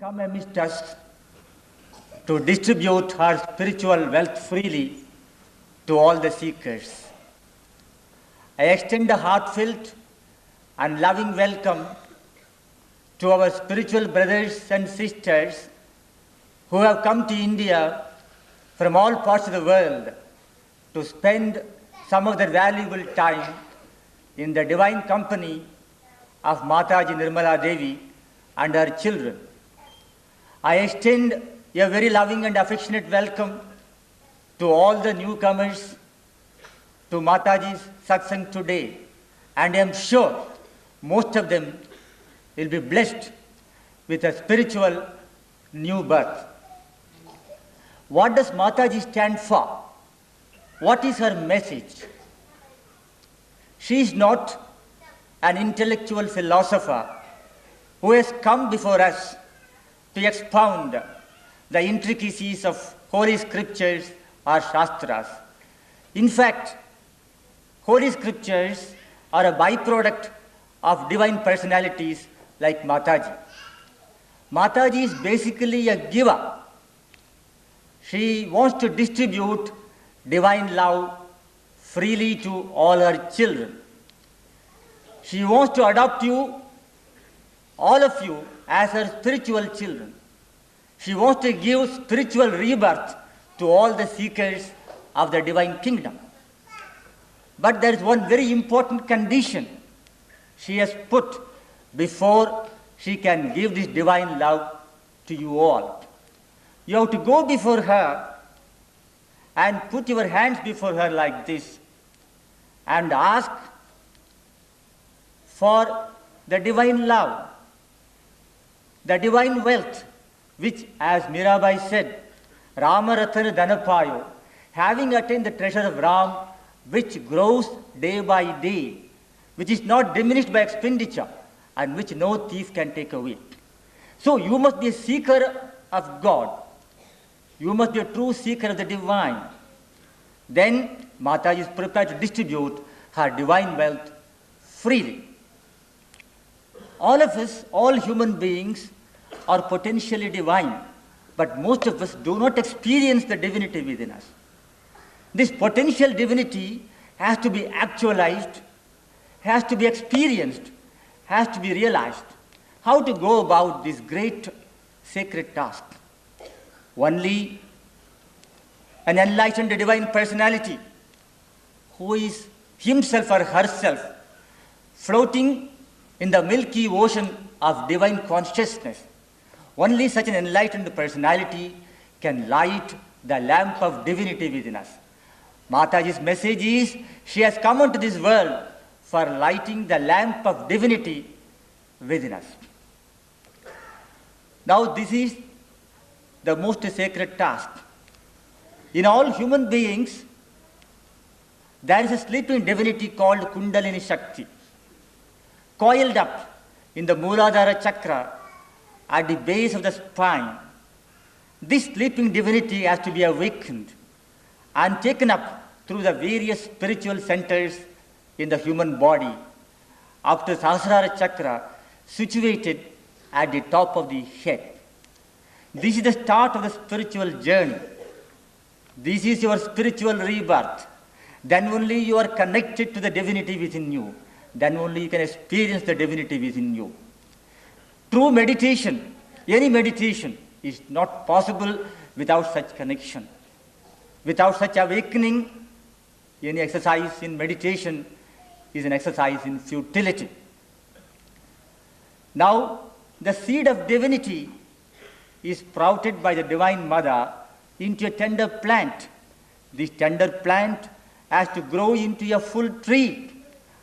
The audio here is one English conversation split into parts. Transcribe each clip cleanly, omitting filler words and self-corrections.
come amidst us to distribute her spiritual wealth freely to all the seekers. I extend a heartfelt and loving welcome to our spiritual brothers and sisters who have come to India from all parts of the world to spend some of their valuable time in the divine company of Mataji Nirmala Devi and her children. I extend a very loving and affectionate welcome to all the newcomers to Mataji's satsang today, and I am sure most of them will be blessed with a spiritual new birth. What does Mataji stand for? What is her message? She is not an intellectual philosopher who has come before us to expound the intricacies of holy scriptures or shastras. In fact, holy scriptures are a byproduct of divine personalities like Mataji. Mataji is basically a giver. She wants to distribute divine love freely to all her children. She wants to adopt you, all of you, as her spiritual children. She wants to give spiritual rebirth to all the seekers of the divine kingdom. But there is one very important condition she has put before she can give this divine love to you all. You have to go before her and put your hands before her like this and ask for the divine love, the divine wealth, which, as Mirabai said, Rama Ratana Dhanapayo, having attained the treasure of Ram, which grows day by day, which is not diminished by expenditure, and which no thief can take away. So you must be a seeker of God. You must be a true seeker of the divine. Then Mataji is prepared to distribute her divine wealth freely. All of us, all human beings, are potentially divine, but most of us do not experience the divinity within us. This potential divinity has to be actualized, has to be experienced, has to be realized. How to go about this great sacred task? Only an enlightened divine personality who is himself or herself floating in the milky ocean of divine consciousness. Only such an enlightened personality can light the lamp of divinity within us. Mataji's message is she has come into this world for lighting the lamp of divinity within us. Now this is the most sacred task. In all human beings, there is a sleeping divinity called Kundalini Shakti, coiled up in the Mooladhara chakra at the base of the spine. This sleeping divinity has to be awakened and taken up through the various spiritual centers in the human body up to Sahasrara chakra situated at the top of the head. This is the start of the spiritual journey. This is your spiritual rebirth. Then only you are connected to the divinity within you. Then only you can experience the divinity within you. True meditation, any meditation, is not possible without such connection. Without such awakening, any exercise in meditation is an exercise in futility. Now, the seed of divinity is sprouted by the Divine Mother into a tender plant. This tender plant has to grow into a full tree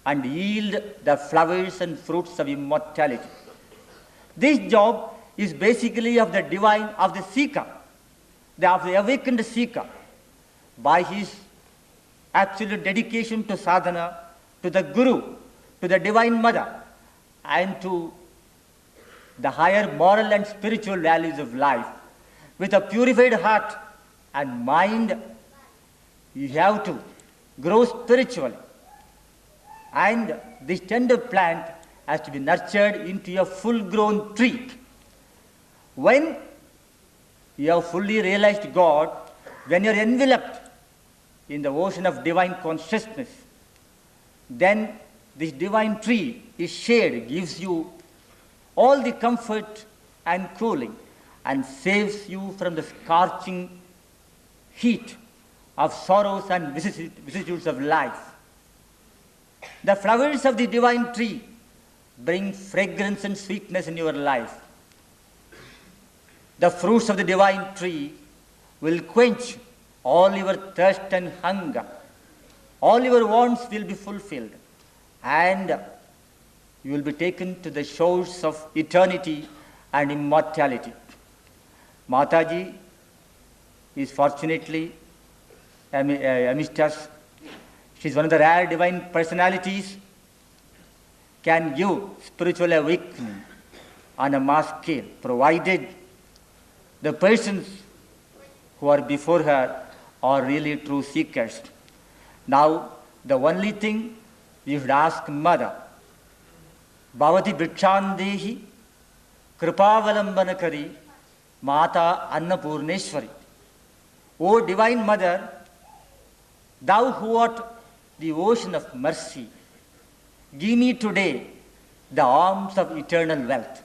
and yield the flowers and fruits of immortality. This job is basically of the divine, of the seeker, of the awakened seeker, by his absolute dedication to sadhana, to the Guru, to the Divine Mother, and to the higher moral and spiritual values of life. With a purified heart and mind, you have to grow spiritually. And this tender plant has to be nurtured into a full-grown tree. When you have fully realized God, when you are enveloped in the ocean of divine consciousness, then this divine tree is shade, gives you all the comfort and cooling, and saves you from the scorching heat of sorrows and vicissitudes of life. The flowers of the divine tree bring fragrance and sweetness in your life. The fruits of the divine tree will quench all your thirst and hunger. All your wants will be fulfilled, and you will be taken to the shores of eternity and immortality. Mataji is fortunately amidst us. She is one of the rare divine personalities, can give spiritual awakening on a mass scale, provided the persons who are before her are really true seekers. Now, the only thing you should ask Mother, Bhavati Bhikshandehi Kripavalambanakari Mata Annapurneshwari. O Divine Mother, thou who art the ocean of mercy, give me today the arms of eternal wealth.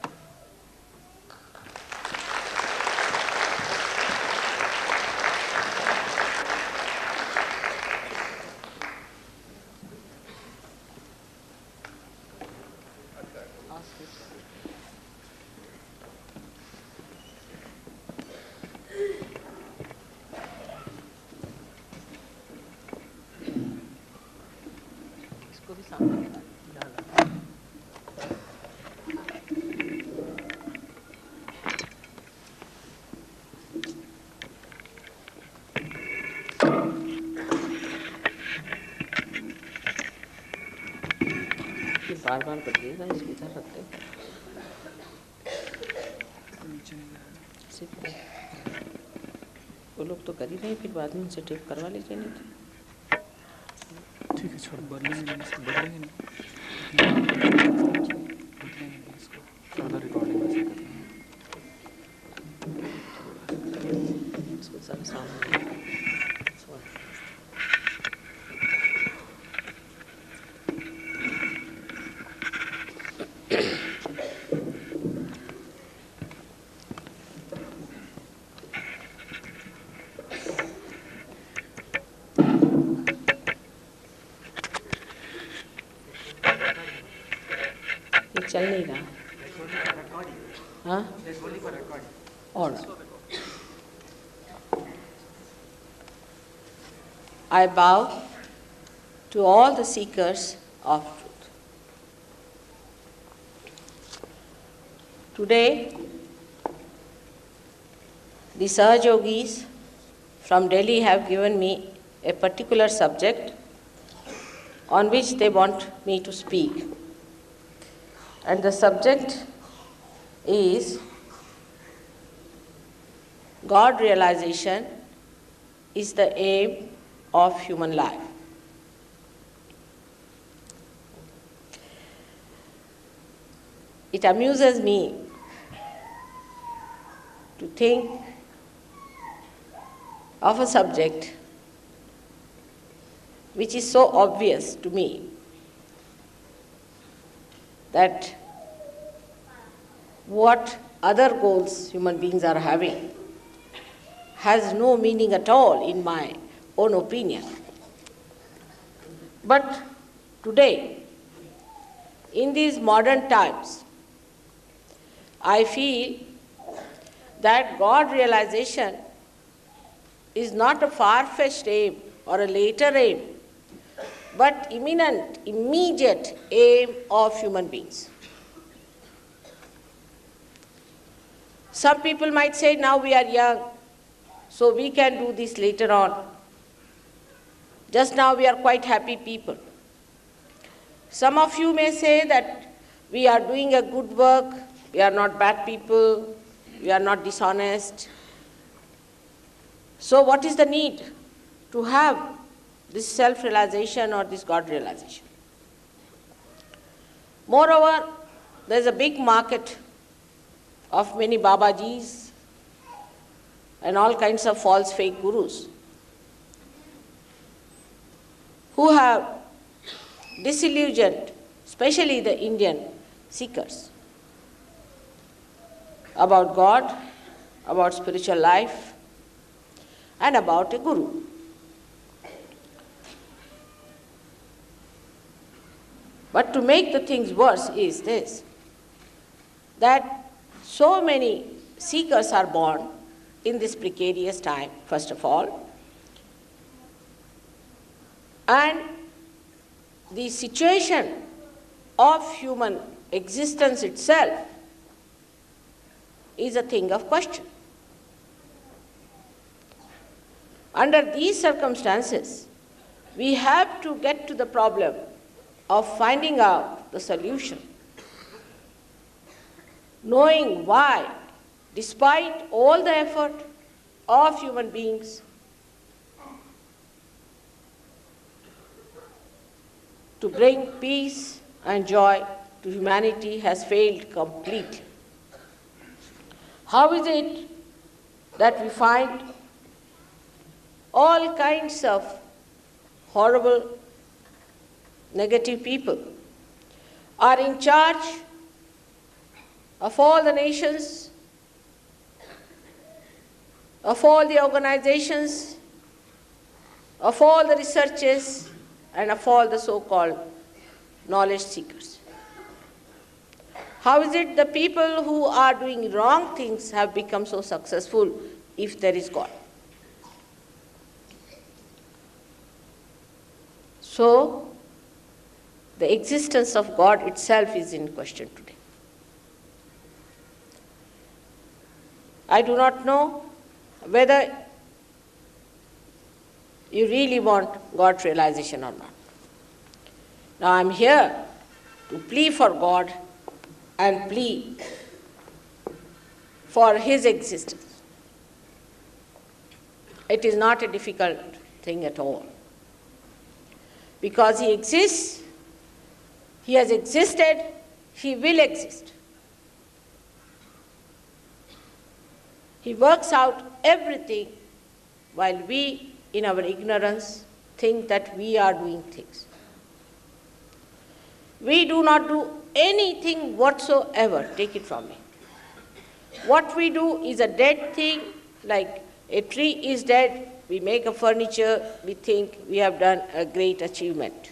बार बार बदलिएगा इसको इधर रखते वो लोग तो कर ही रहे, फिर बाद में उनसे टेप करवा लीजिए। नहीं ठीक है, छोड़ बदलेंगे नहीं इसको, फर्दर रिकॉर्डिंग वैसे करते हैं इसको सारा सामने चल नहीं रहा। हाँ, और I bow to all the seekers of truth. Today, the Sahajogis from Delhi have given me a particular subject on which they want me to speak. And the subject is God realization is the aim of human life. It amuses me to think of a subject which is so obvious to me that what other goals human beings are having has no meaning at all in my own opinion. But today, in these modern times, I feel that God realization is not a far-fetched aim or a later aim, but imminent, immediate aim of human beings. Some people might say, now we are young, so we can do this later on. Just now we are quite happy people. Some of you may say that we are doing a good work, we are not bad people, we are not dishonest. So what is the need to have this self-realization or this God realization? Moreover, there is a big market of many Babajis and all kinds of false fake gurus who have disillusioned, especially the Indian seekers, about God, about spiritual life, and about a guru. But to make the things worse is this, that so many seekers are born in this precarious time, first of all, and the situation of human existence itself is a thing of question. Under these circumstances, we have to get to the problem of finding out the solution, knowing why, despite all the effort of human beings, to bring peace and joy to humanity has failed completely. How is it that we find all kinds of horrible, negative people are in charge of all the nations, of all the organizations, of all the researchers, and of all the so-called knowledge seekers? How is it the people who are doing wrong things have become so successful if there is God? So, the existence of God itself is in question today. I do not know whether you really want God's realization or not. Now I am here to plea for God and plea for His existence. It is not a difficult thing at all. Because He exists, He has existed, He will exist. He works out everything while we, in our ignorance, think that we are doing things. We do not do anything whatsoever, take it from me. What we do is a dead thing, like a tree is dead, we make a furniture, we think we have done a great achievement.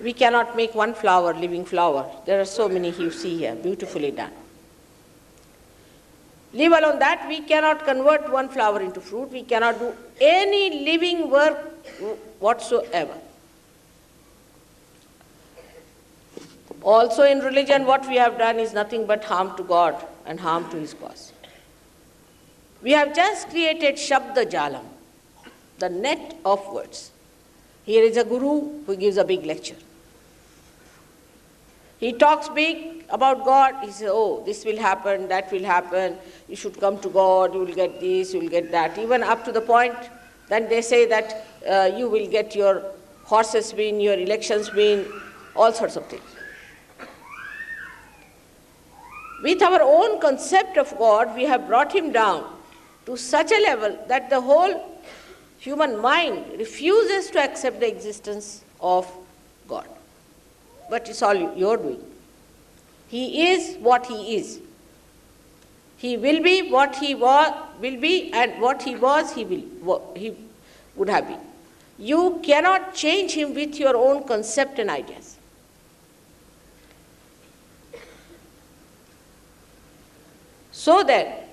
We cannot make one flower, living flower. There are so many you see here, beautifully done. Leave alone that, we cannot convert one flower into fruit. We cannot do any living work whatsoever. Also in religion, what we have done is nothing but harm to God and harm to His cause. We have just created Shabda Jalam, the net of words. Here is a guru who gives a big lecture. He talks big about God. He says, oh, this will happen, that will happen. You should come to God, you will get this, you will get that. Even up to the point, then they say that you will get your horses win, your elections win, all sorts of things. With our own concept of God, we have brought Him down to such a level that the whole human mind refuses to accept the existence of God. But it's all your doing. He is what He is. He will be what He will be, and what He was, He would have been. You cannot change Him with your own concept and ideas. So that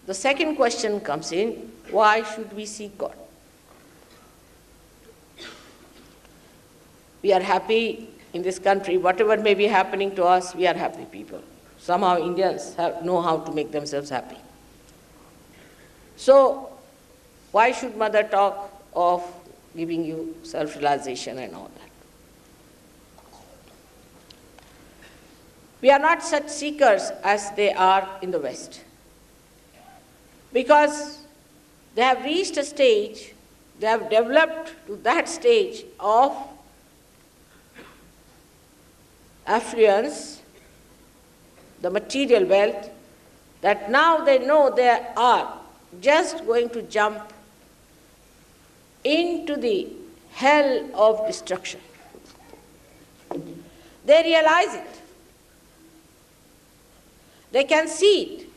the second question comes in, why should we seek God? We are happy in this country, whatever may be happening to us, we are happy people. Somehow Indians know how to make themselves happy. So, why should Mother talk of giving you self-realization and all that? We are not such seekers as they are in the West. Because they have reached a stage, they have developed to that stage of affluence, the material wealth, that now they know they are just going to jump into the hell of destruction. They realize it. They can see it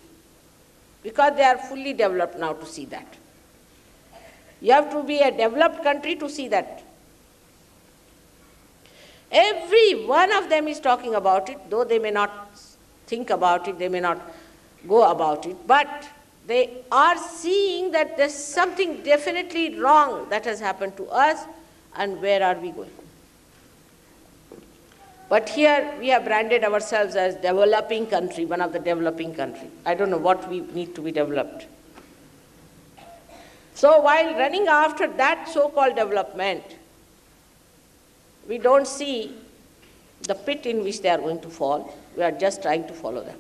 because they are fully developed now to see that. You have to be a developed country to see that. Every one of them is talking about it, though they may not think about it, they may not go about it, but they are seeing that there's something definitely wrong that has happened to us, and where are we going? But here we have branded ourselves as developing country, one of the developing country. I don't know what we need to be developed. So while running after that so-called development, we don't see the pit in which they are going to fall. We are just trying to follow them.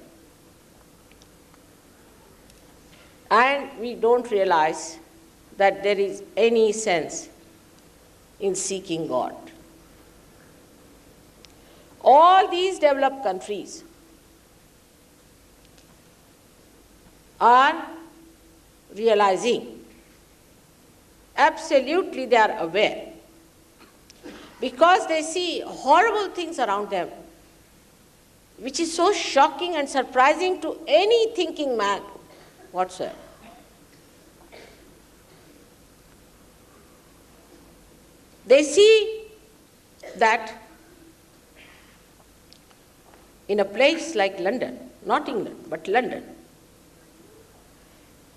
And we don't realize that there is any sense in seeking God. All these developed countries are realizing, absolutely they are aware, because they see horrible things around them, which is so shocking and surprising to any thinking man whatsoever. They see that in a place like London, not England, but London,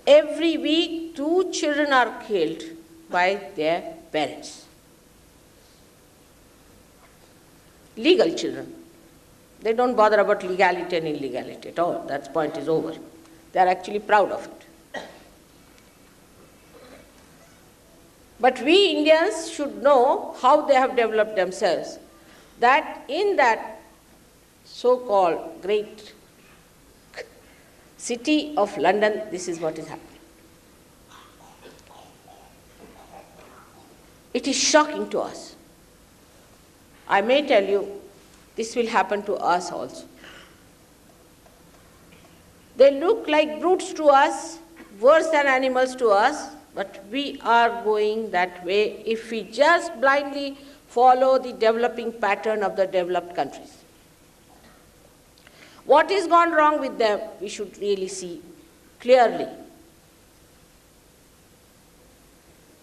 every week 2 children are killed by their parents. Legal children. They don't bother about legality and illegality at all. That point is over. They are actually proud of it. But we Indians should know how they have developed themselves, that in that so-called great city of London, this is what is happening. It is shocking to us. I may tell you, this will happen to us also. They look like brutes to us, worse than animals to us, but we are going that way if we just blindly follow the developing pattern of the developed countries. What is gone wrong with them, we should really see clearly.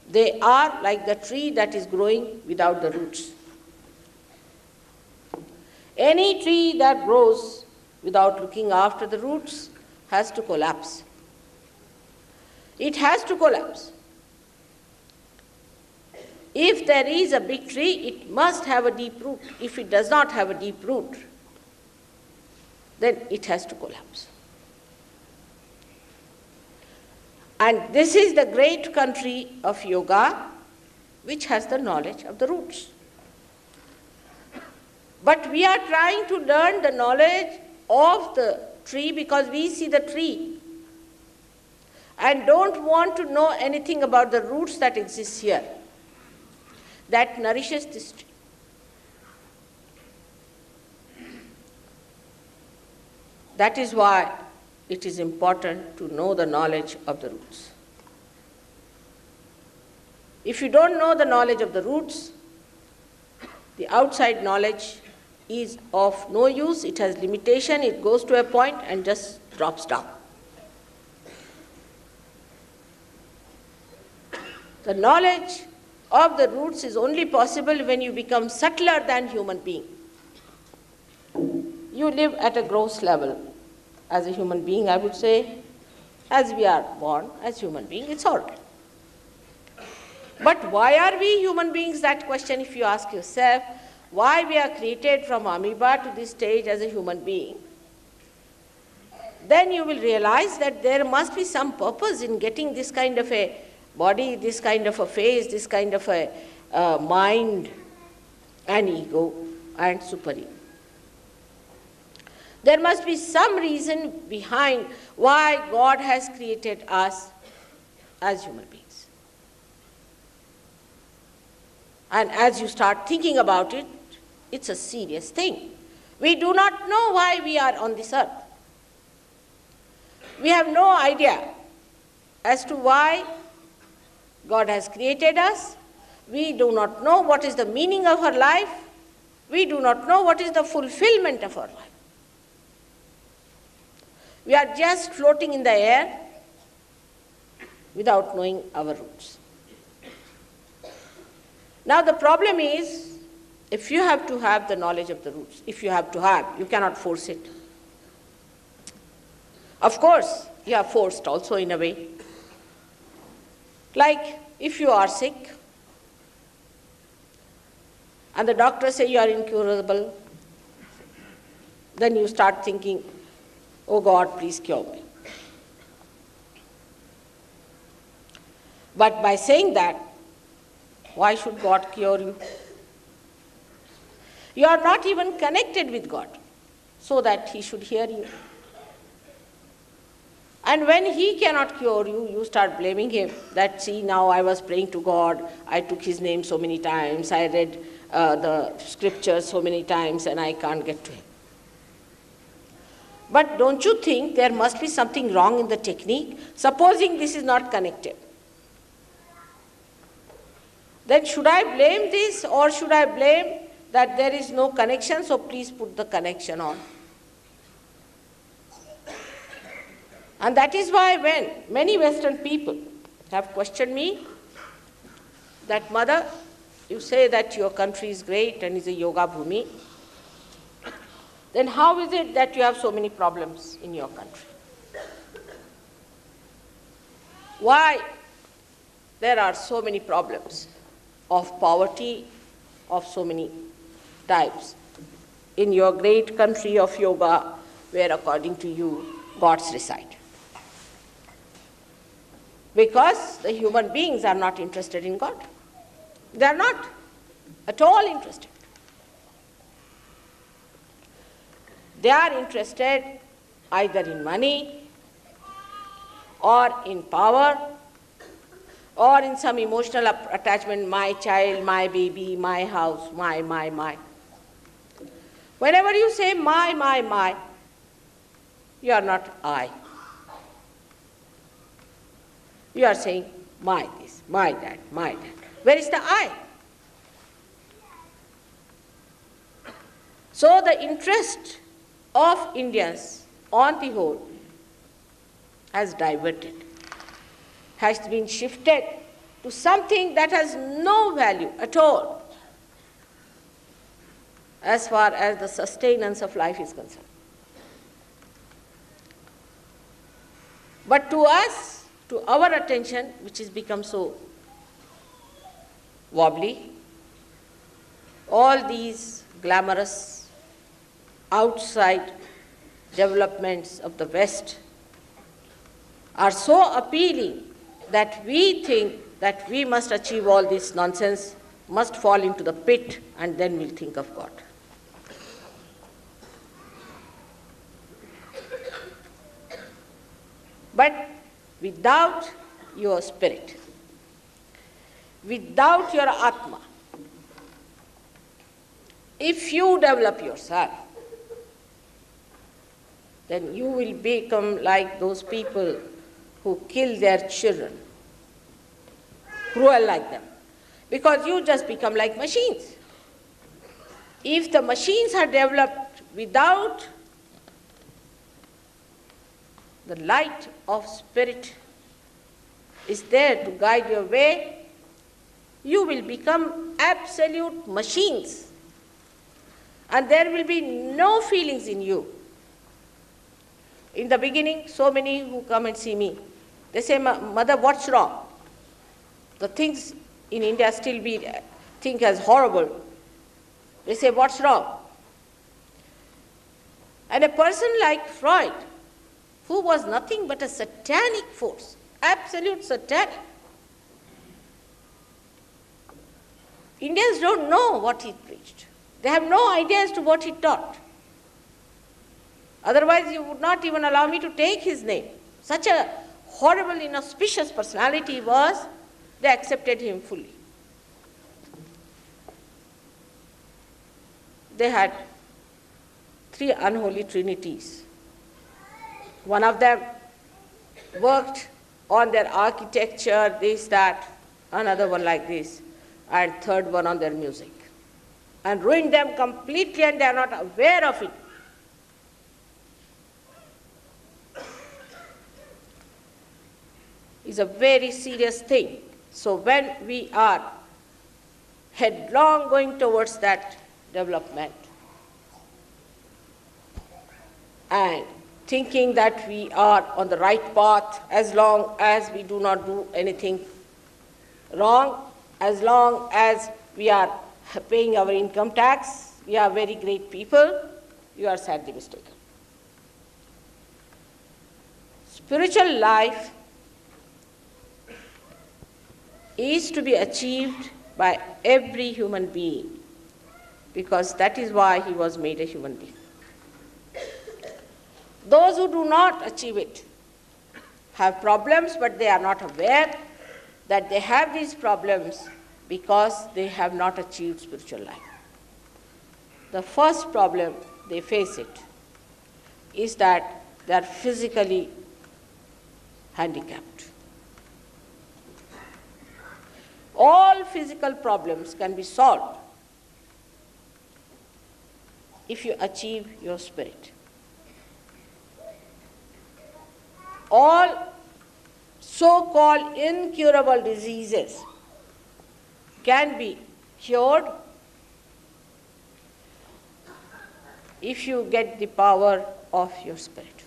They are like the tree that is growing without the roots. Any tree that grows without looking after the roots has to collapse. It has to collapse. If there is a big tree, it must have a deep root. If it does not have a deep root, then it has to collapse. And this is the great country of yoga, which has the knowledge of the roots. But we are trying to learn the knowledge of the tree because we see the tree and don't want to know anything about the roots that exist here, that nourishes this tree. That is why it is important to know the knowledge of the roots. If you don't know the knowledge of the roots, the outside knowledge is of no use, it has limitation, it goes to a point and just drops down. The knowledge of the roots is only possible when you become subtler than human being. You live at a gross level. As a human being, I would say, as we are born as human beings, it's all right. But why are we human beings? That question, if you ask yourself, why we are created from amoeba to this stage as a human being, then you will realize that there must be some purpose in getting this kind of a body, this kind of a face, this kind of a mind and ego and superego. There must be some reason behind why God has created us as human beings. And as you start thinking about it, it's a serious thing. We do not know why we are on this earth. We have no idea as to why God has created us. We do not know what is the meaning of our life. We do not know what is the fulfillment of our life. We are just floating in the air without knowing our roots. Now the problem is, if you have to have the knowledge of the roots, if you have to have, you cannot force it. Of course, you are forced also in a way. Like if you are sick and the doctor says you are incurable, then you start thinking, oh God, please cure me. But by saying that, why should God cure you? You are not even connected with God so that He should hear you. And when He cannot cure you, you start blaming Him. That, see, now I was praying to God, I took His name so many times, I read the scriptures so many times, and I can't get to Him. But don't you think there must be something wrong in the technique? Supposing this is not connected, then should I blame this, or should I blame that there is no connection, so please put the connection on? And that is why when many Western people have questioned me that, Mother, you say that your country is great and is a yoga bhumi, then how is it that you have so many problems in your country? Why there are so many problems of poverty of so many types in your great country of yoga, where according to you, gods reside? Because the human beings are not interested in God. They are not at all interested. They are interested either in money or in power or in some emotional attachment, my child, my baby, my house, my. Whenever you say my, you are not I. You are saying my this, my that, my that. Where is the I? So the interest of Indians on the whole has diverted, has been shifted to something that has no value at all as far as the sustenance of life is concerned. But to us, to our attention, which has become so wobbly, all these glamorous outside developments of the West are so appealing that we think that we must achieve all this nonsense, must fall into the pit, and then we'll think of God. But without your spirit, without your Atma, if you develop yourself, then you will become like those people who kill their children, cruel like them, because you just become like machines. If the machines are developed without the light of spirit is there to guide your way, you will become absolute machines, and there will be no feelings in you. In the beginning, so many who come and see me, they say, Mother, what's wrong? The things in India still we think as horrible. They say, what's wrong? And a person like Freud, who was nothing but a satanic force, absolute satanic. Indians don't know what he preached. They have no idea as to what he taught. Otherwise, you would not even allow me to take his name. Such a horrible, inauspicious personality he was, they accepted him fully. They had three unholy trinities. One of them worked on their architecture, this, that, another one like this, and third one on their music, and ruined them completely, and they are not aware of it. It's a very serious thing. So when we are headlong going towards that development and thinking that we are on the right path as long as we do not do anything wrong, as long as we are paying our income tax, we are very great people, you are sadly mistaken. Spiritual life is to be achieved by every human being, because that is why he was made a human being. Those who do not achieve it have problems, but they are not aware that they have these problems because they have not achieved spiritual life. The first problem they face it is that they are physically handicapped. All physical problems can be solved if you achieve your spirit. All so-called incurable diseases can be cured if you get the power of your spirit.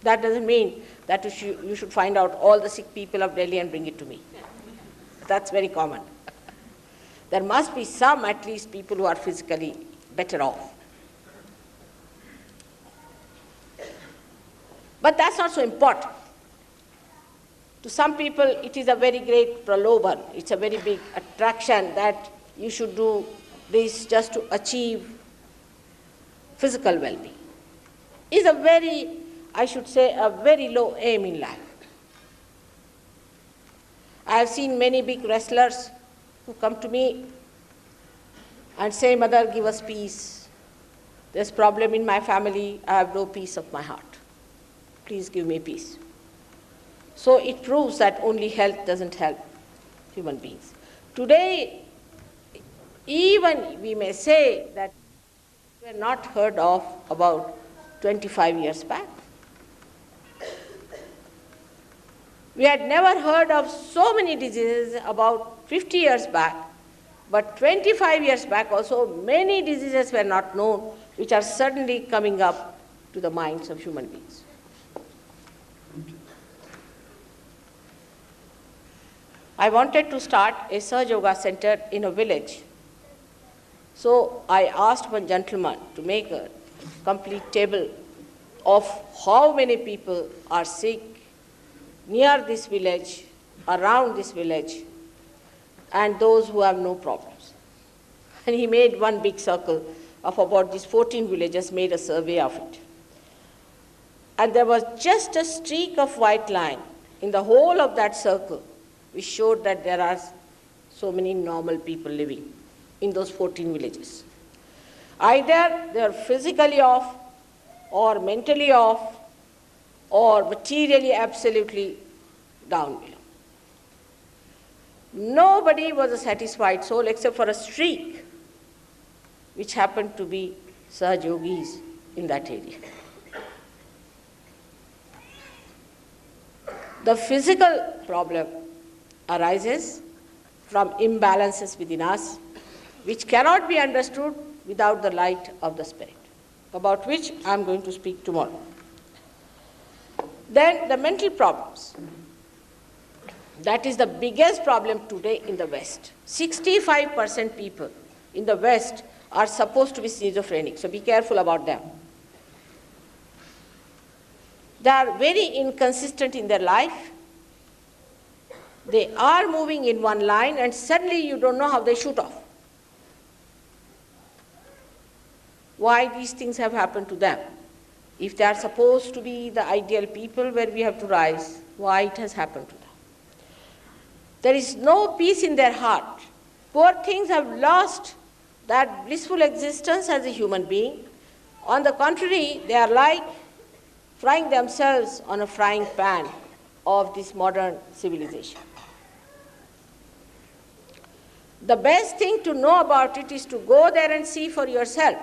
That doesn't mean that you should find out all the sick people of Delhi and bring it to me. That's very common. There must be some, at least, people who are physically better off. But that's not so important. To some people, it is a very great praloban. It's a very big attraction that you should do this just to achieve physical well-being. It's a very, I should say, a very low aim in life. I have seen many big wrestlers who come to me and say, "Mother, give us peace. There's problem in my family. I have no peace of my heart. Please give me peace." So it proves that only health doesn't help human beings. Today, even we may say that we were not heard of about 25 years back. We had never heard of so many diseases about 50 years back, but 25 years back also many diseases were not known, which are suddenly coming up to the minds of human beings. I wanted to start a SahajaYoga center in a village. So I asked one gentleman to make a complete table of how many people are sick near this village, around this village, and those who have no problems. And he made one big circle of about these 14 villages, made a survey of it. And there was just a streak of white line in the whole of that circle, which showed that there are so many normal people living in those 14 villages. Either they are physically off, or mentally off, or materially absolutely down below. Nobody was a satisfied soul except for a streak, which happened to be Sahajyogis in that area. The physical problem arises from imbalances within us, which cannot be understood without the light of the Spirit, about which I am going to speak tomorrow. Then the mental problems. That is the biggest problem today in the West. 65% people in the West are supposed to be schizophrenic, so be careful about them. They are very inconsistent in their life. They are moving in one line and suddenly you don't know how they shoot off. Why these things have happened to them? If they are supposed to be the ideal people where we have to rise, why it has happened to them? There is no peace in their heart. Poor things have lost that blissful existence as a human being, On the contrary, they are like frying themselves on a frying pan of this modern civilization. The best thing to know about it is to go there and see for yourself.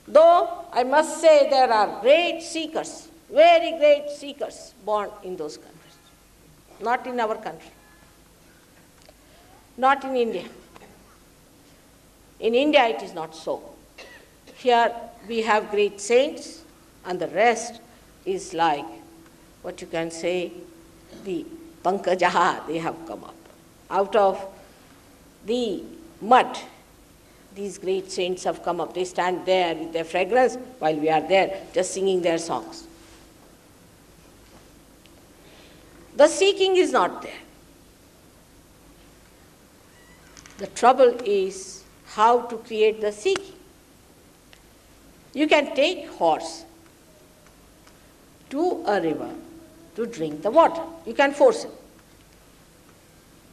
Though I must say there are great seekers, very great seekers born in those countries. Not in our country. Not in India. In India it is not so. Here we have great saints and the rest is like, what you can say, the Pankajaha, they have come up. Out of the mud, these great saints have come up. They stand there with their fragrance while we are there just singing their songs. The seeking is not there. The trouble is how to create the seeking. You can take horse to a river to drink the water. You can force him.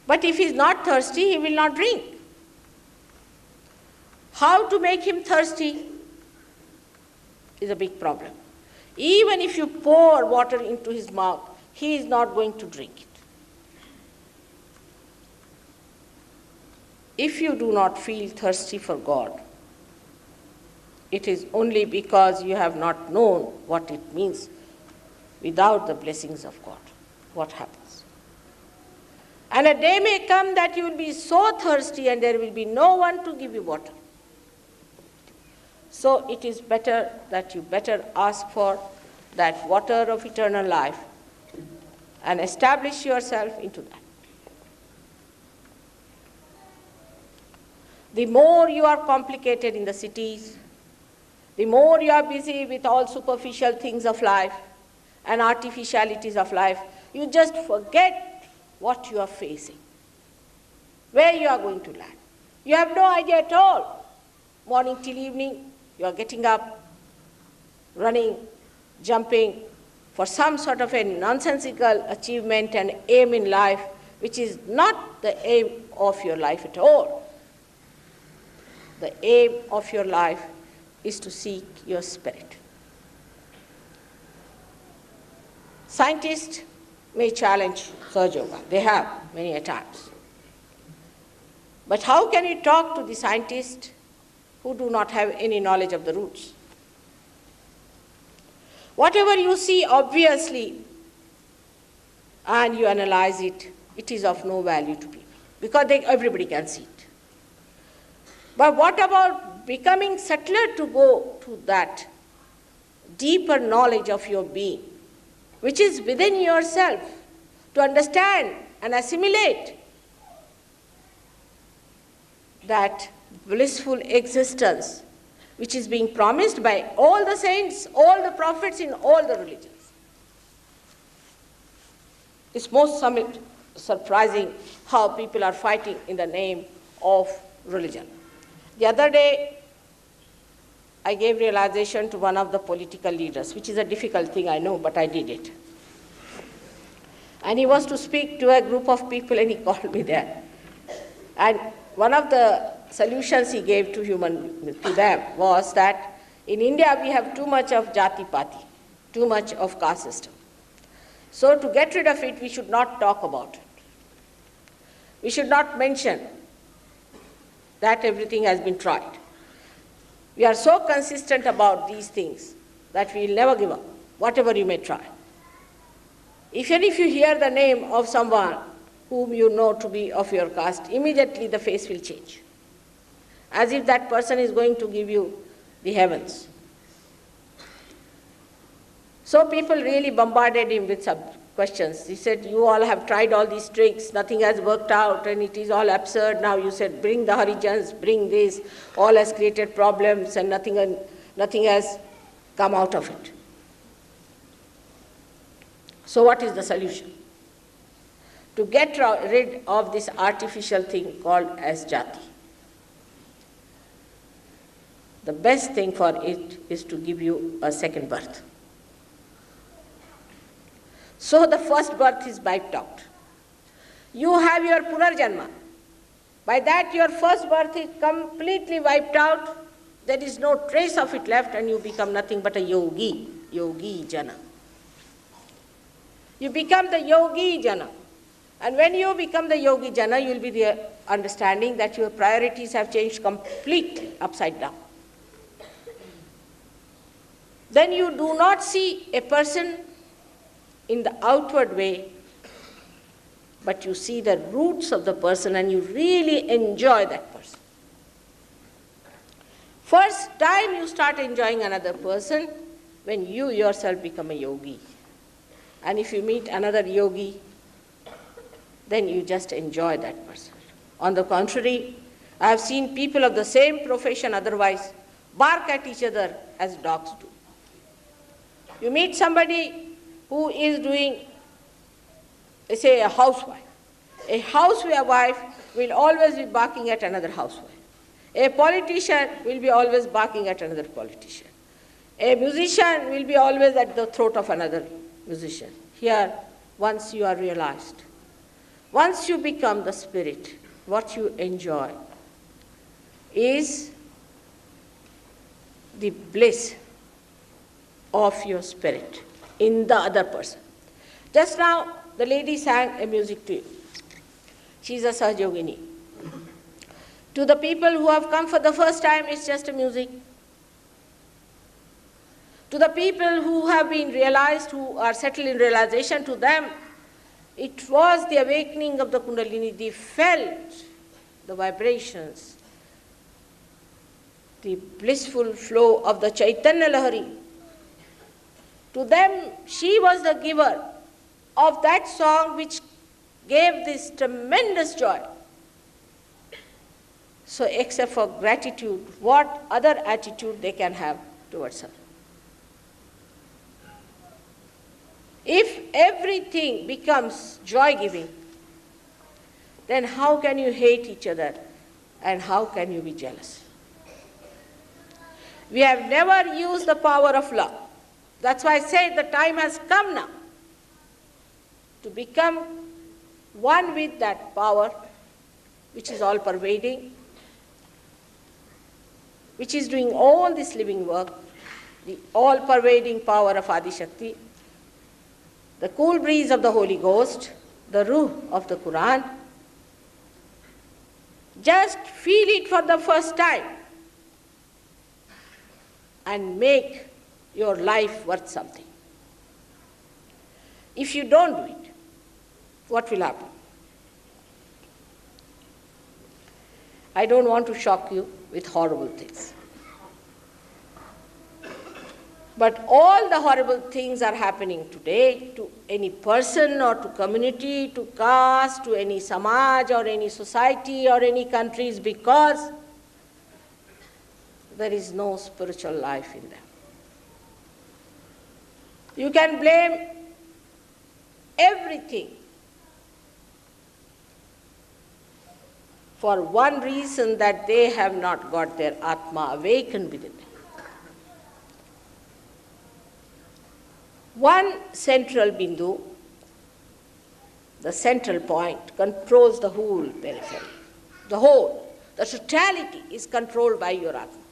But if he is not thirsty, he will not drink. How to make him thirsty is a big problem. Even if you pour water into his mouth, he is not going to drink it. If you do not feel thirsty for God, it is only because you have not known what it means without the blessings of God. What happens? And a day may come that you will be so thirsty and there will be no one to give you water. So it is better that you better ask for that water of eternal life and establish yourself into that. The more you are complicated in the cities, the more you are busy with all superficial things of life and artificialities of life, you just forget what you are facing, where you are going to land. You have no idea at all. Morning till evening, you are getting up, running, jumping for some sort of a nonsensical achievement and aim in life, which is not the aim of your life at all. The aim of your life is to seek your spirit. Scientists may challenge SahajaYoga. They have many a times. But how can you talk to the scientists who do not have any knowledge of the roots? Whatever you see obviously and you analyze it, it is of no value to people because everybody can see it. But what about becoming subtler to go to that deeper knowledge of your being, which is within yourself, to understand and assimilate that blissful existence which is being promised by all the saints, all the prophets in all the religions. It's most surprising how people are fighting in the name of religion. The other day, I gave realization to one of the political leaders, which is a difficult thing, I know, but I did it. And he was to speak to a group of people and he called me there. And one of the solutions he gave to them was that in India we have too much of jati-pati, too much of caste system. So to get rid of it, we should not talk about it. We should not mention that everything has been tried. We are so consistent about these things that we will never give up, whatever you may try. Even if you hear the name of someone whom you know to be of your caste, immediately the face will change, as if that person is going to give you the heavens. So people really bombarded him with some questions. He said, you all have tried all these tricks, nothing has worked out and it is all absurd. Now you said, bring the Harijans, bring this, all has created problems and nothing has come out of it. So what is the solution? To get rid of this artificial thing called as jati. The best thing for it is to give you a second birth. So the first birth is wiped out. You have your punarjanma. By that your first birth is completely wiped out There is no trace of it left, and you become nothing but a yogi, yogi jana. You become the yogi jana. And when you become the yogi jana, you will be understanding that your priorities have changed completely upside down. Then you do not see a person in the outward way, but you see the roots of the person and you really enjoy that person. First time you start enjoying another person when you yourself become a yogi. And if you meet another yogi, then you just enjoy that person. On the contrary, I have seen people of the same profession otherwise bark at each other as dogs do. You meet somebody who is doing, say, a housewife. A housewife will always be barking at another housewife. A politician will be always barking at another politician. A musician will be always at the throat of another musician. Here, once you are realized, once you become the spirit, what you enjoy is the bliss of your spirit in the other person. Just now, the lady sang a music to you. She is a Sahajyogini. To the people who have come for the first time, it's just a music. To the people who have been realized, who are settled in realization, to them, it was the awakening of the Kundalini. They felt the vibrations, the blissful flow of the Chaitanya Lahari. To them, she was the giver of that song which gave this tremendous joy. So except for gratitude, what other attitude they can have towards her? If everything becomes joy-giving, then how can you hate each other and how can you be jealous? We have never used the power of love. That's why I say the time has come now to become one with that power which is all-pervading, which is doing all this living work, the all-pervading power of Adi Shakti, the cool breeze of the Holy Ghost, the ruh of the Quran. Just feel it for the first time and make your life worth something. If you don't do it, what will happen? I don't want to shock you with horrible things. But all the horrible things are happening today to any person or to community, to caste, to any samaj or any society or any countries because there is no spiritual life in them. You can blame everything for one reason, that they have not got their Atma awakened within them. One central bindu, the central point, controls the whole periphery. The whole, the totality is controlled by your Atma.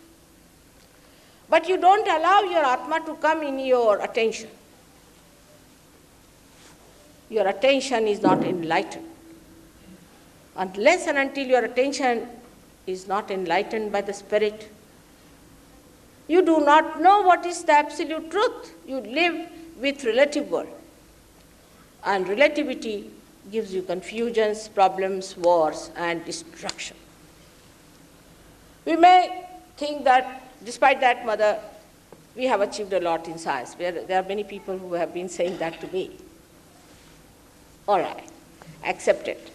But you don't allow your Atma to come in your attention. Your attention is not enlightened. Unless and until your attention is not enlightened by the Spirit, you do not know what is the absolute truth. You live with relative world. And relativity gives you confusions, problems, wars, and destruction. We may think that, despite that, Mother, we have achieved a lot in science. There are many people who have been saying that to me. All right, accept it.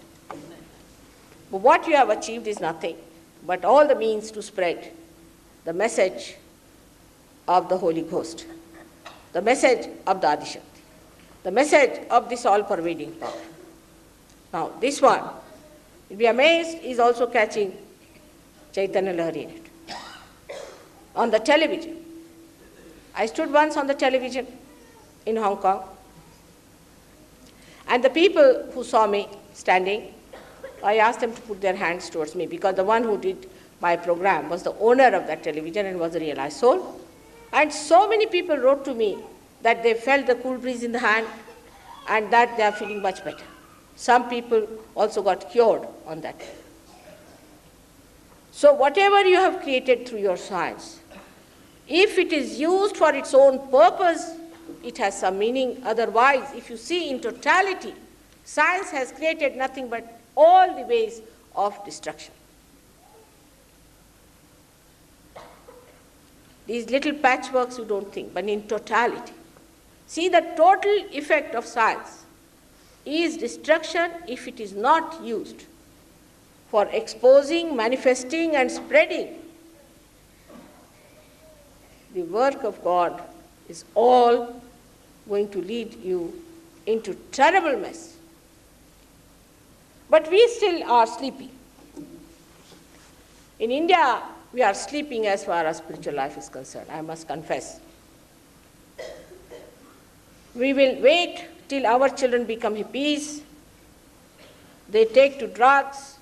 But what you have achieved is nothing but all the means to spread the message of the Holy Ghost, the message of the Adi Shakti, the message of this all-pervading power. Now, this one, you'll be amazed, is also catching Chaitanya Lahari in it. On the television. I stood once on the television in Hong Kong, and the people who saw me standing, I asked them to put their hands towards me, because the one who did my program, was the owner of that television and was a realized soul. And so many people wrote to me that they felt the cool breeze in the hand and that they are feeling much better. Some people also got cured on that. So whatever you have created through your science, if it is used for its own purpose, it has some meaning. Otherwise, if you see in totality, science has created nothing but all the ways of destruction. These little patchworks you don't think, but in totality. See, the total effect of science is destruction if it is not used for exposing, manifesting, and spreading. The work of God is all going to lead you into terrible mess. But we still are sleeping. In India, we are sleeping as far as spiritual life is concerned, I must confess. We will wait till our children become hippies. They take to drugs.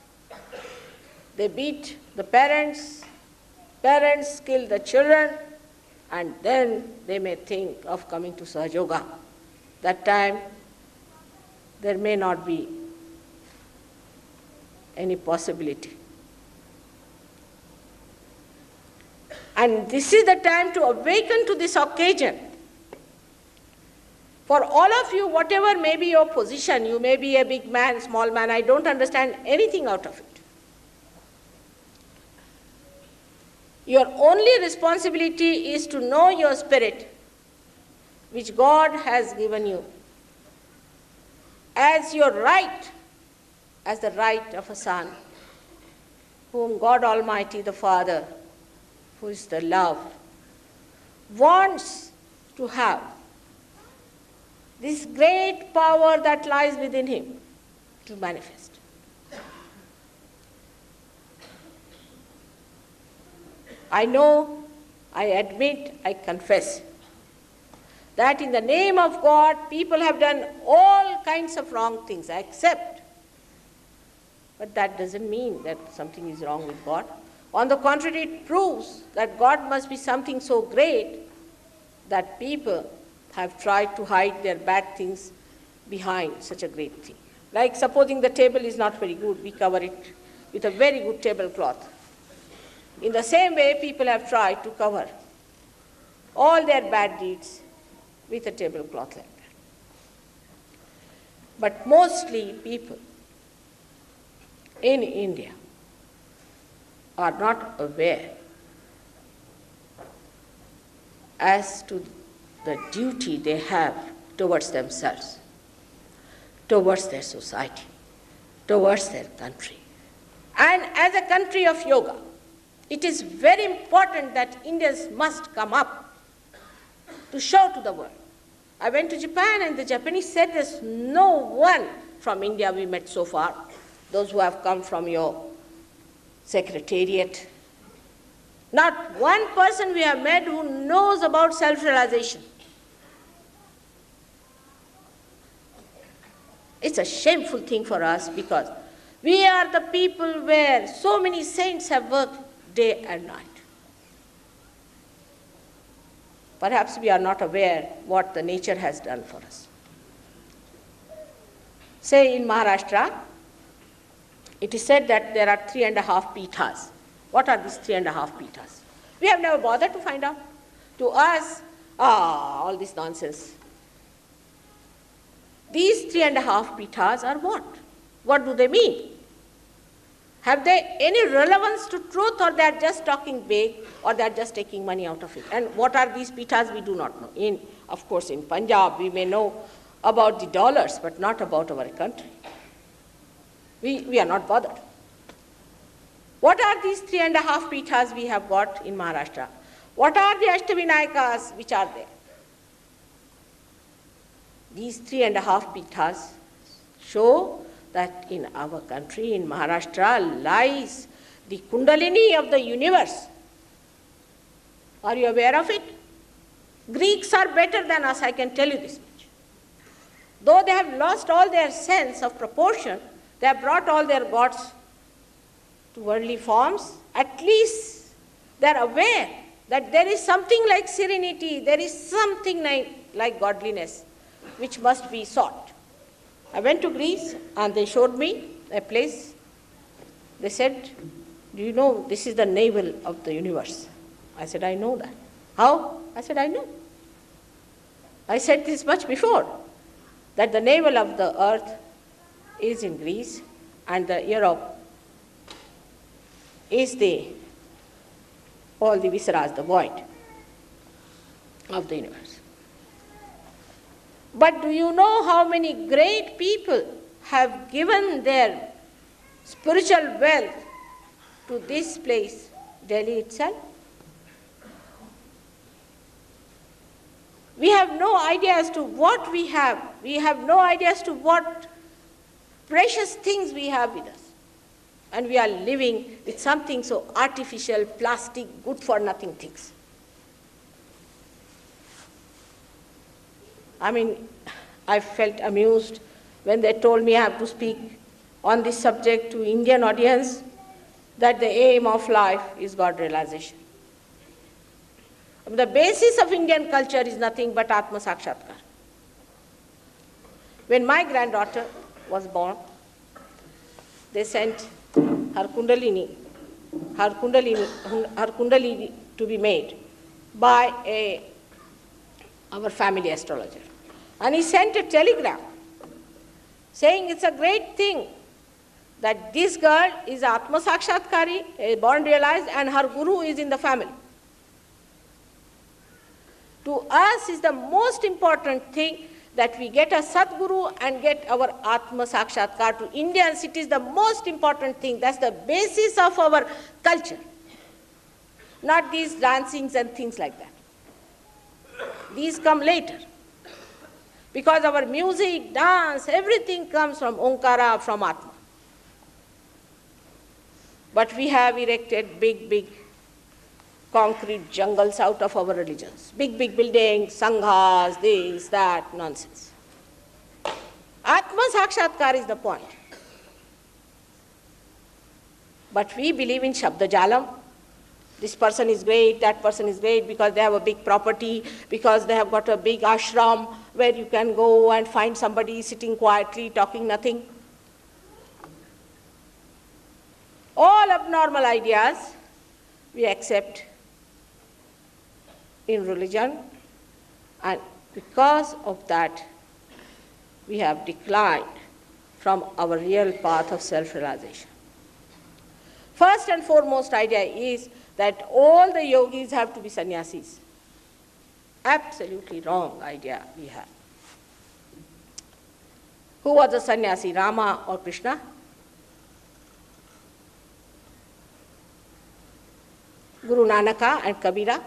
They beat the parents. Parents kill the children. And then they may think of coming to SahajaYoga. That time, there may not be any possibility. And this is the time to awaken to this occasion. For all of you, whatever may be your position, you may be a big man, small man, I don't understand anything out of it. Your only responsibility is to know your spirit, which God has given you, as your right, as the right of a son, whom God Almighty, the Father, who is the love, wants to have this great power that lies within him to manifest. I know, I admit, I confess that in the name of God, people have done all kinds of wrong things. I accept. But that doesn't mean that something is wrong with God. On the contrary, it proves that God must be something so great that people have tried to hide their bad things behind such a great thing. Like supposing the table is not very good, we cover it with a very good tablecloth. In the same way, people have tried to cover all their bad deeds with a tablecloth like that. But mostly people in India are not aware as to the duty they have towards themselves, towards their society, towards their country. And as a country of yoga, it is very important that Indians must come up to show to the world. I went to Japan and the Japanese said there's no one from India we met so far, those who have come from your secretariat. Not one person we have met who knows about self-realization. It's a shameful thing for us because we are the people where so many saints have worked day and night. Perhaps we are not aware what the nature has done for us. Say in Maharashtra, it is said that there are 3.5 pithas. What are these 3.5 pithas? We have never bothered to find out. To us, all this nonsense. These 3.5 pithas are what? What do they mean? Have they any relevance to truth, or they are just talking big, or they are just taking money out of it? And what are these pithas? We do not know. Of course, in Punjab, we may know about the dollars, but not about our country. We are not bothered. What are these 3.5 pithas we have got in Maharashtra? What are the Ashtavinayakas which are there? These 3.5 pithas show that in our country, in Maharashtra, lies the Kundalini of the universe. Are you aware of it? Greeks are better than us, I can tell you this much. Though they have lost all their sense of proportion, they have brought all their gods to worldly forms at least they are aware that there is something like serenity, there is something like godliness which must be sought. I went to Greece and they showed me a place. They said, do you know this is the navel of the universe? I said, I know that. How? I said, I know. I said this much before, that the navel of the earth is in Greece and the Europe is all the visceras, the void of the universe. But do you know how many great people have given their spiritual wealth to this place, Delhi itself? We have no idea as to what we have. We have no idea as to what precious things we have with us. And we are living with something so artificial, plastic, good-for-nothing things. I mean, I felt amused when they told me I have to speak on this subject to Indian audience, that the aim of life is God realization. The basis of Indian culture is nothing but Atma Sakshatkar. When my granddaughter was born, they sent her kundalini to be made by our family astrologer. And he sent a telegram saying it's a great thing that this girl is Atma Sakshatkari, born realized, and her guru is in the family. To us is the most important thing that we get a Sadguru and get our Atma Sakshatkar. To Indians, it is the most important thing. That's the basis of our culture. Not these dancings and things like that. These come later. Because our music, dance, everything comes from Omkara, from Atma. But we have erected big concrete jungles out of our religions. Big buildings, sanghas, this, that, nonsense. Atma Sakshatkar is the point. But we believe in Shabda Jalam. This person is great, that person is great because they have a big property, because they have got a big ashram where you can go and find somebody sitting quietly, talking nothing. All abnormal ideas we accept in religion, and because of that, we have declined from our real path of self-realization. First and foremost idea is that all the yogis have to be sannyasis. Absolutely wrong idea we have. Who was the sannyasi, Rama or Krishna? Guru Nanaka and Kabira?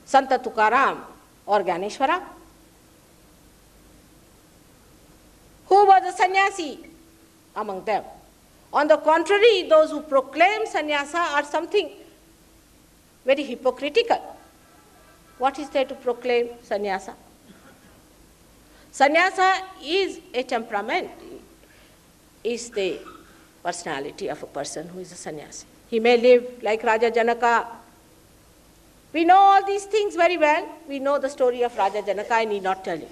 Santa Tukaram or Ganeshwara? Who was the sannyasi among them? On the contrary, those who proclaim sannyasa are something very hypocritical. What is there to proclaim sannyasa? Sannyasa is a temperament, is the personality of a person who is a sannyasi. He may live like Raja Janaka. We know all these things very well. We know the story of Raja Janaka, I need not tell you.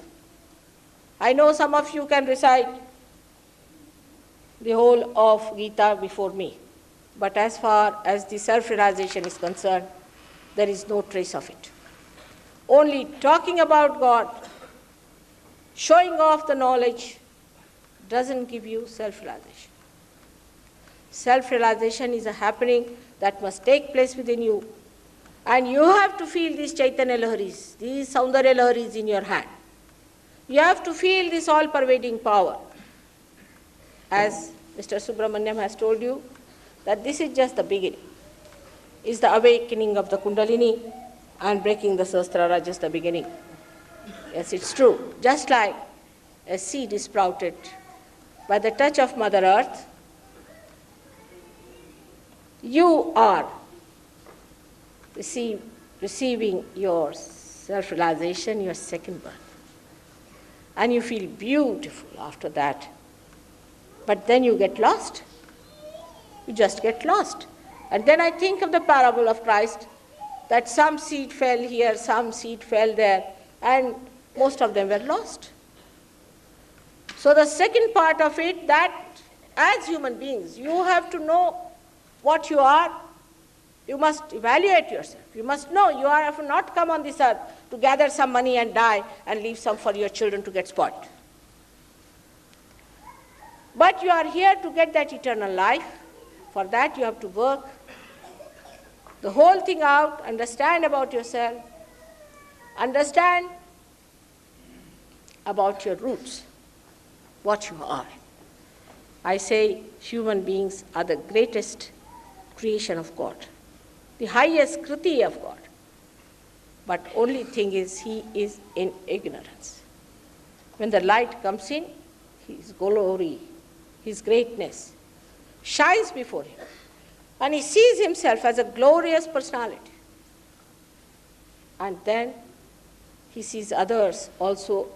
I know some of you can recite the whole of Gita before me. But as far as the self-realization is concerned, there is no trace of it. Only talking about God, showing off the knowledge, doesn't give you self-realization. Self-realization is a happening that must take place within you. And you have to feel these Chaitanya Laharis, these Saundarya Laharis in your hand. You have to feel this all-pervading power. As Mr. Subramanyam has told you, that this is just the beginning. Is the awakening of the Kundalini and breaking the Sahasrara just the beginning. Yes, it's true. Just like a seed is sprouted by the touch of Mother Earth, you are receiving your self-realization, your second birth. And you feel beautiful after that. But then you get lost. You just get lost. And then I think of the parable of Christ, that some seed fell here, some seed fell there, and most of them were lost. So the second part of it, that as human beings, you have to know what you are. You must evaluate yourself. You must know you have not come on this earth to gather some money and die and leave some for your children to get spoiled. But you are here to get that eternal life. For that you have to work the whole thing out, understand about yourself, understand about your roots, what you are. I say human beings are the greatest creation of God, the highest kriti of God. But only thing is, he is in ignorance. When the light comes in, his glory, his greatness shines before him. And he sees himself as a glorious personality. And then he sees others also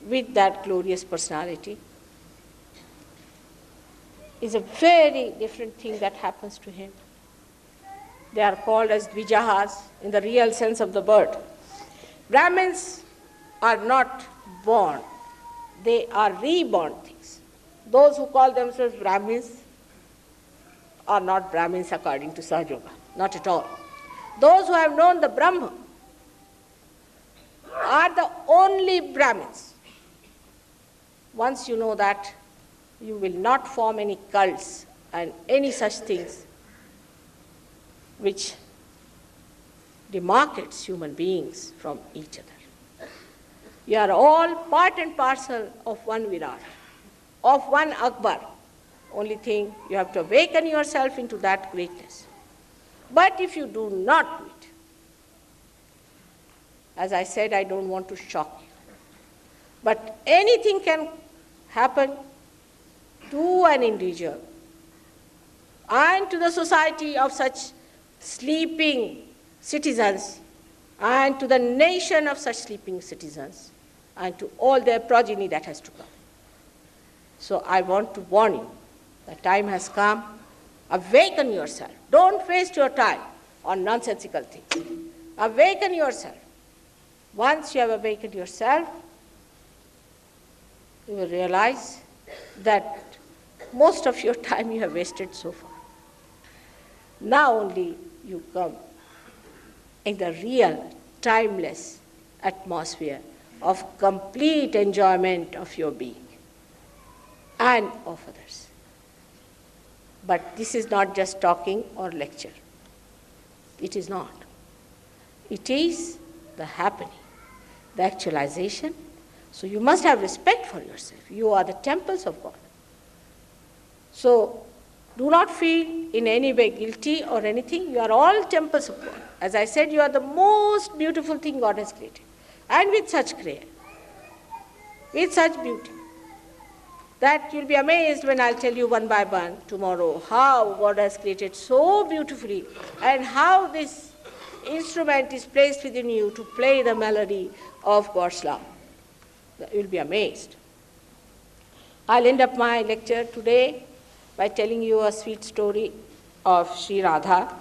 with that glorious personality. Is a very different thing that happens to him. They are called as dvijahas in the real sense of the word. Brahmins are not born, they are reborn things. Those who call themselves Brahmins are not Brahmins according to SahajaYoga, not at all. Those who have known the Brahma are the only Brahmins. Once you know that, you will not form any cults and any such things which demarcates human beings from each other. You are all part and parcel of one Virat, of one Akbar. Only thing, you have to awaken yourself into that greatness. But if you do not do it, as I said, I don't want to shock you, but anything can happen to an individual and to the society of such sleeping citizens and to the nation of such sleeping citizens and to all their progeny that has to come. So I want to warn you, the time has come. Awaken yourself. Don't waste your time on nonsensical things. Awaken yourself. Once you have awakened yourself, you will realize that most of your time you have wasted so far. Now only you come in the real, timeless atmosphere of complete enjoyment of your being and of others. But this is not just talking or lecture. It is not. It is the happening, the actualization. So you must have respect for yourself. You are the temples of God. So do not feel in any way guilty or anything. You are all temples of God. As I said, you are the most beautiful thing God has created. And with such grace, with such beauty, that you'll be amazed when I'll tell you one by one tomorrow how God has created so beautifully and how this instrument is placed within you to play the melody of God's love. You'll be amazed. I'll end up my lecture today by telling you a sweet story of Sri Radha,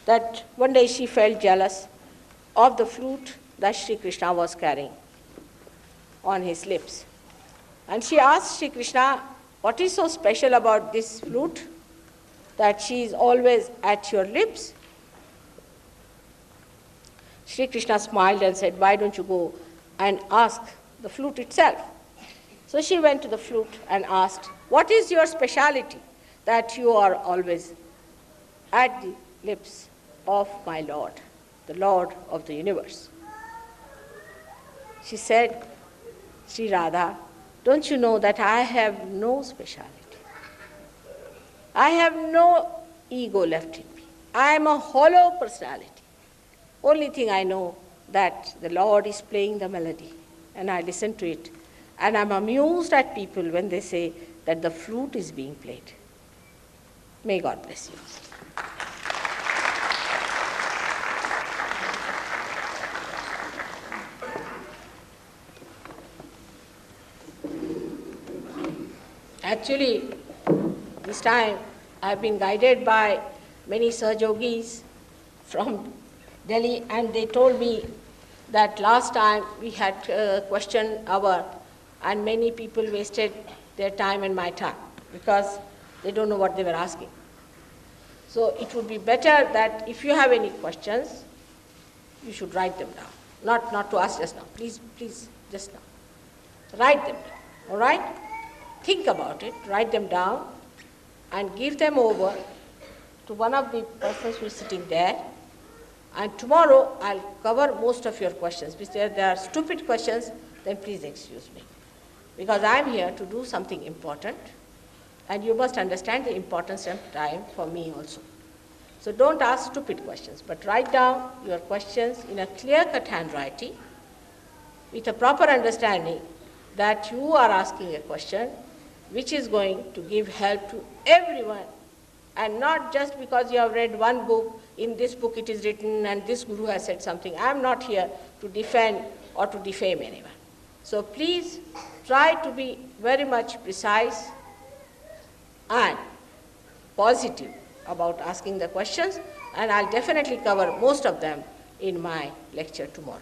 that one day she felt jealous of the flute that Sri Krishna was carrying on his lips. And she asked Sri Krishna, what is so special about this flute that she is always at your lips? Sri Krishna smiled and said, why don't you go and ask the flute itself? So she went to the flute and asked, what is your speciality that you are always at the lips of my Lord, the Lord of the universe? She said, Sri Radha, don't you know that I have no speciality? I have no ego left in me. I am a hollow personality. Only thing I know that the Lord is playing the melody and I listen to it. And I'm amused at people when they say that the flute is being played. May God bless you. Actually, This time I have been guided by many SahajaYogis from Delhi, and they told me that last time we had a question hour and many people wasted their time and my time because they don't know what they were asking. So it would be better that if you have any questions, you should write them down. Not to ask just now. Please, just now. Write them down, all right? Think about it, write them down, and give them over to one of the persons who is sitting there. And tomorrow I'll cover most of your questions. If there are stupid questions, then please excuse me. Because I'm here to do something important, and you must understand the importance of time for me also. So don't ask stupid questions, but write down your questions in a clear-cut handwriting with a proper understanding that you are asking a question which is going to give help to everyone, and not just because you have read one book, in this book it is written and this guru has said something. I am not here to defend or to defame anyone. So please try to be very much precise and positive about asking the questions, and I'll definitely cover most of them in my lecture tomorrow.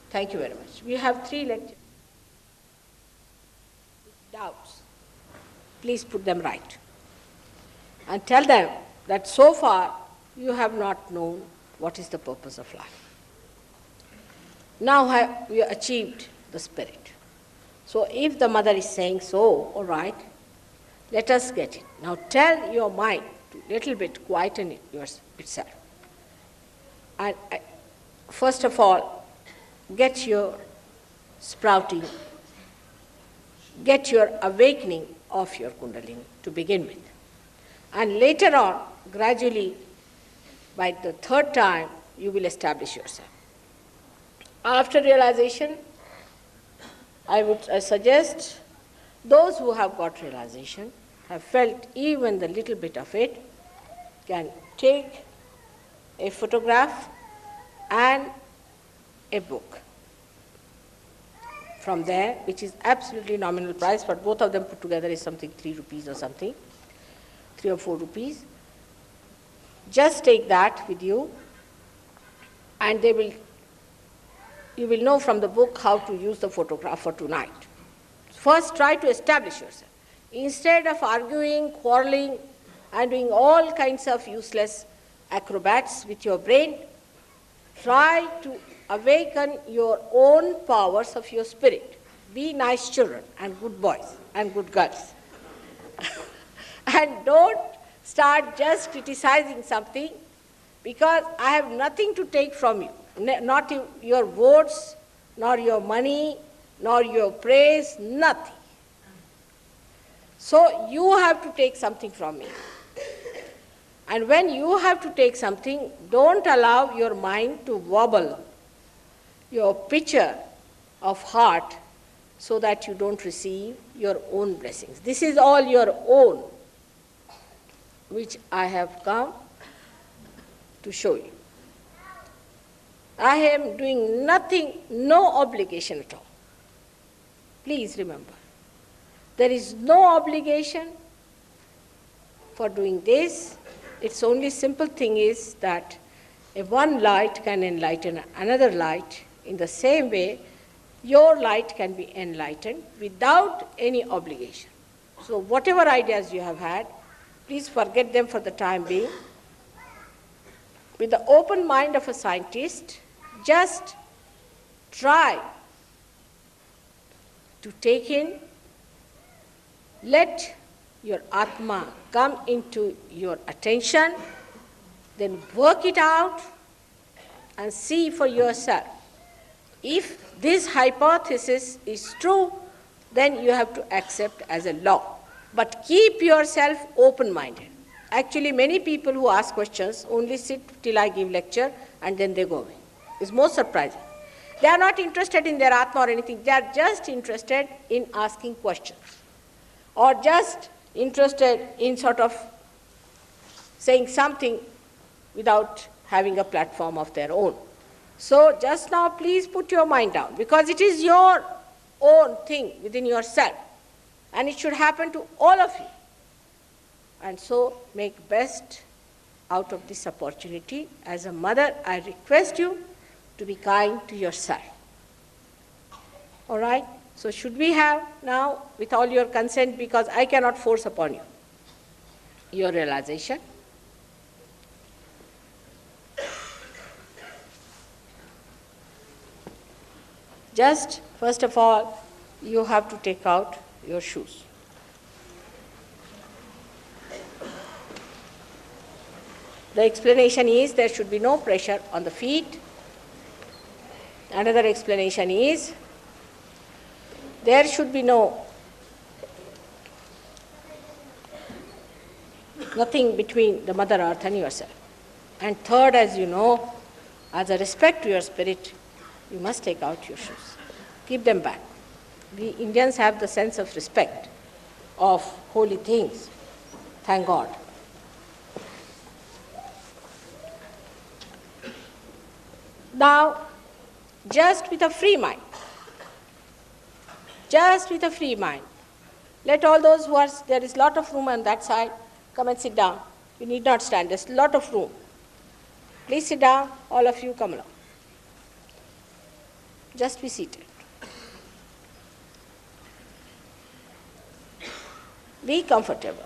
Thank you very much. We have 3 lectures. Doubts, please put them right. And tell them that so far you have not known what is the purpose of life. Now we have achieved the spirit. So if the mother is saying so, all right, let us get it. Now tell your mind to little bit quieten itself. And first of all, get your sprouting, get your awakening of your Kundalini to begin with. And later on, gradually, by the 3rd time, you will establish yourself. After realization, I suggest those who have got realization, have felt even the little bit of it, can take a photograph and a book from there, which is absolutely nominal price, but both of them put together is something 3 rupees or something, 3 or 4 rupees. Just take that with you, and you will know from the book how to use the photograph for tonight. First, try to establish yourself. Instead of arguing, quarreling, and doing all kinds of useless acrobats with your brain, try to awaken your own powers of your spirit. Be nice children and good boys and good girls. And don't start just criticizing something, because I have nothing to take from you. Not your votes, nor your money, nor your praise, nothing. So you have to take something from me. And when you have to take something, don't allow your mind to wobble your picture of heart so that you don't receive your own blessings. This is all your own, which I have come to show you. I am doing nothing, no obligation at all. Please remember, there is no obligation for doing this. Its only simple thing is that if one light can enlighten another light, in the same way, your light can be enlightened without any obligation. So whatever ideas you have had, please forget them for the time being. With the open mind of a scientist, just try to take in, let your Atma come into your attention, then work it out and see for yourself. If this hypothesis is true, then you have to accept as a law. But keep yourself open-minded. Actually, many people who ask questions only sit till I give lecture and then they go away. It's most surprising. They are not interested in their Atma or anything. They are just interested in asking questions, or just interested in sort of saying something without having a platform of their own. So just now, please put your mind down, because it is your own thing within yourself, and it should happen to all of you. and so make best out of this opportunity. As a mother, I request you to be kind to yourself. All right? So should we have now, with all your consent, because I cannot force upon you, your realization? Just, first of all, you have to take out your shoes. The explanation is there should be no pressure on the feet. Another explanation is there should be nothing between the Mother Earth and yourself. And third, as you know, as a respect to your spirit, you must take out your shoes. Keep them back. We Indians have the sense of respect of holy things. Thank God. Now, just with a free mind, let all those who are, there is a lot of room on that side, come and sit down. You need not stand, there's a lot of room. Please sit down, all of you come along. Just be seated. Be comfortable.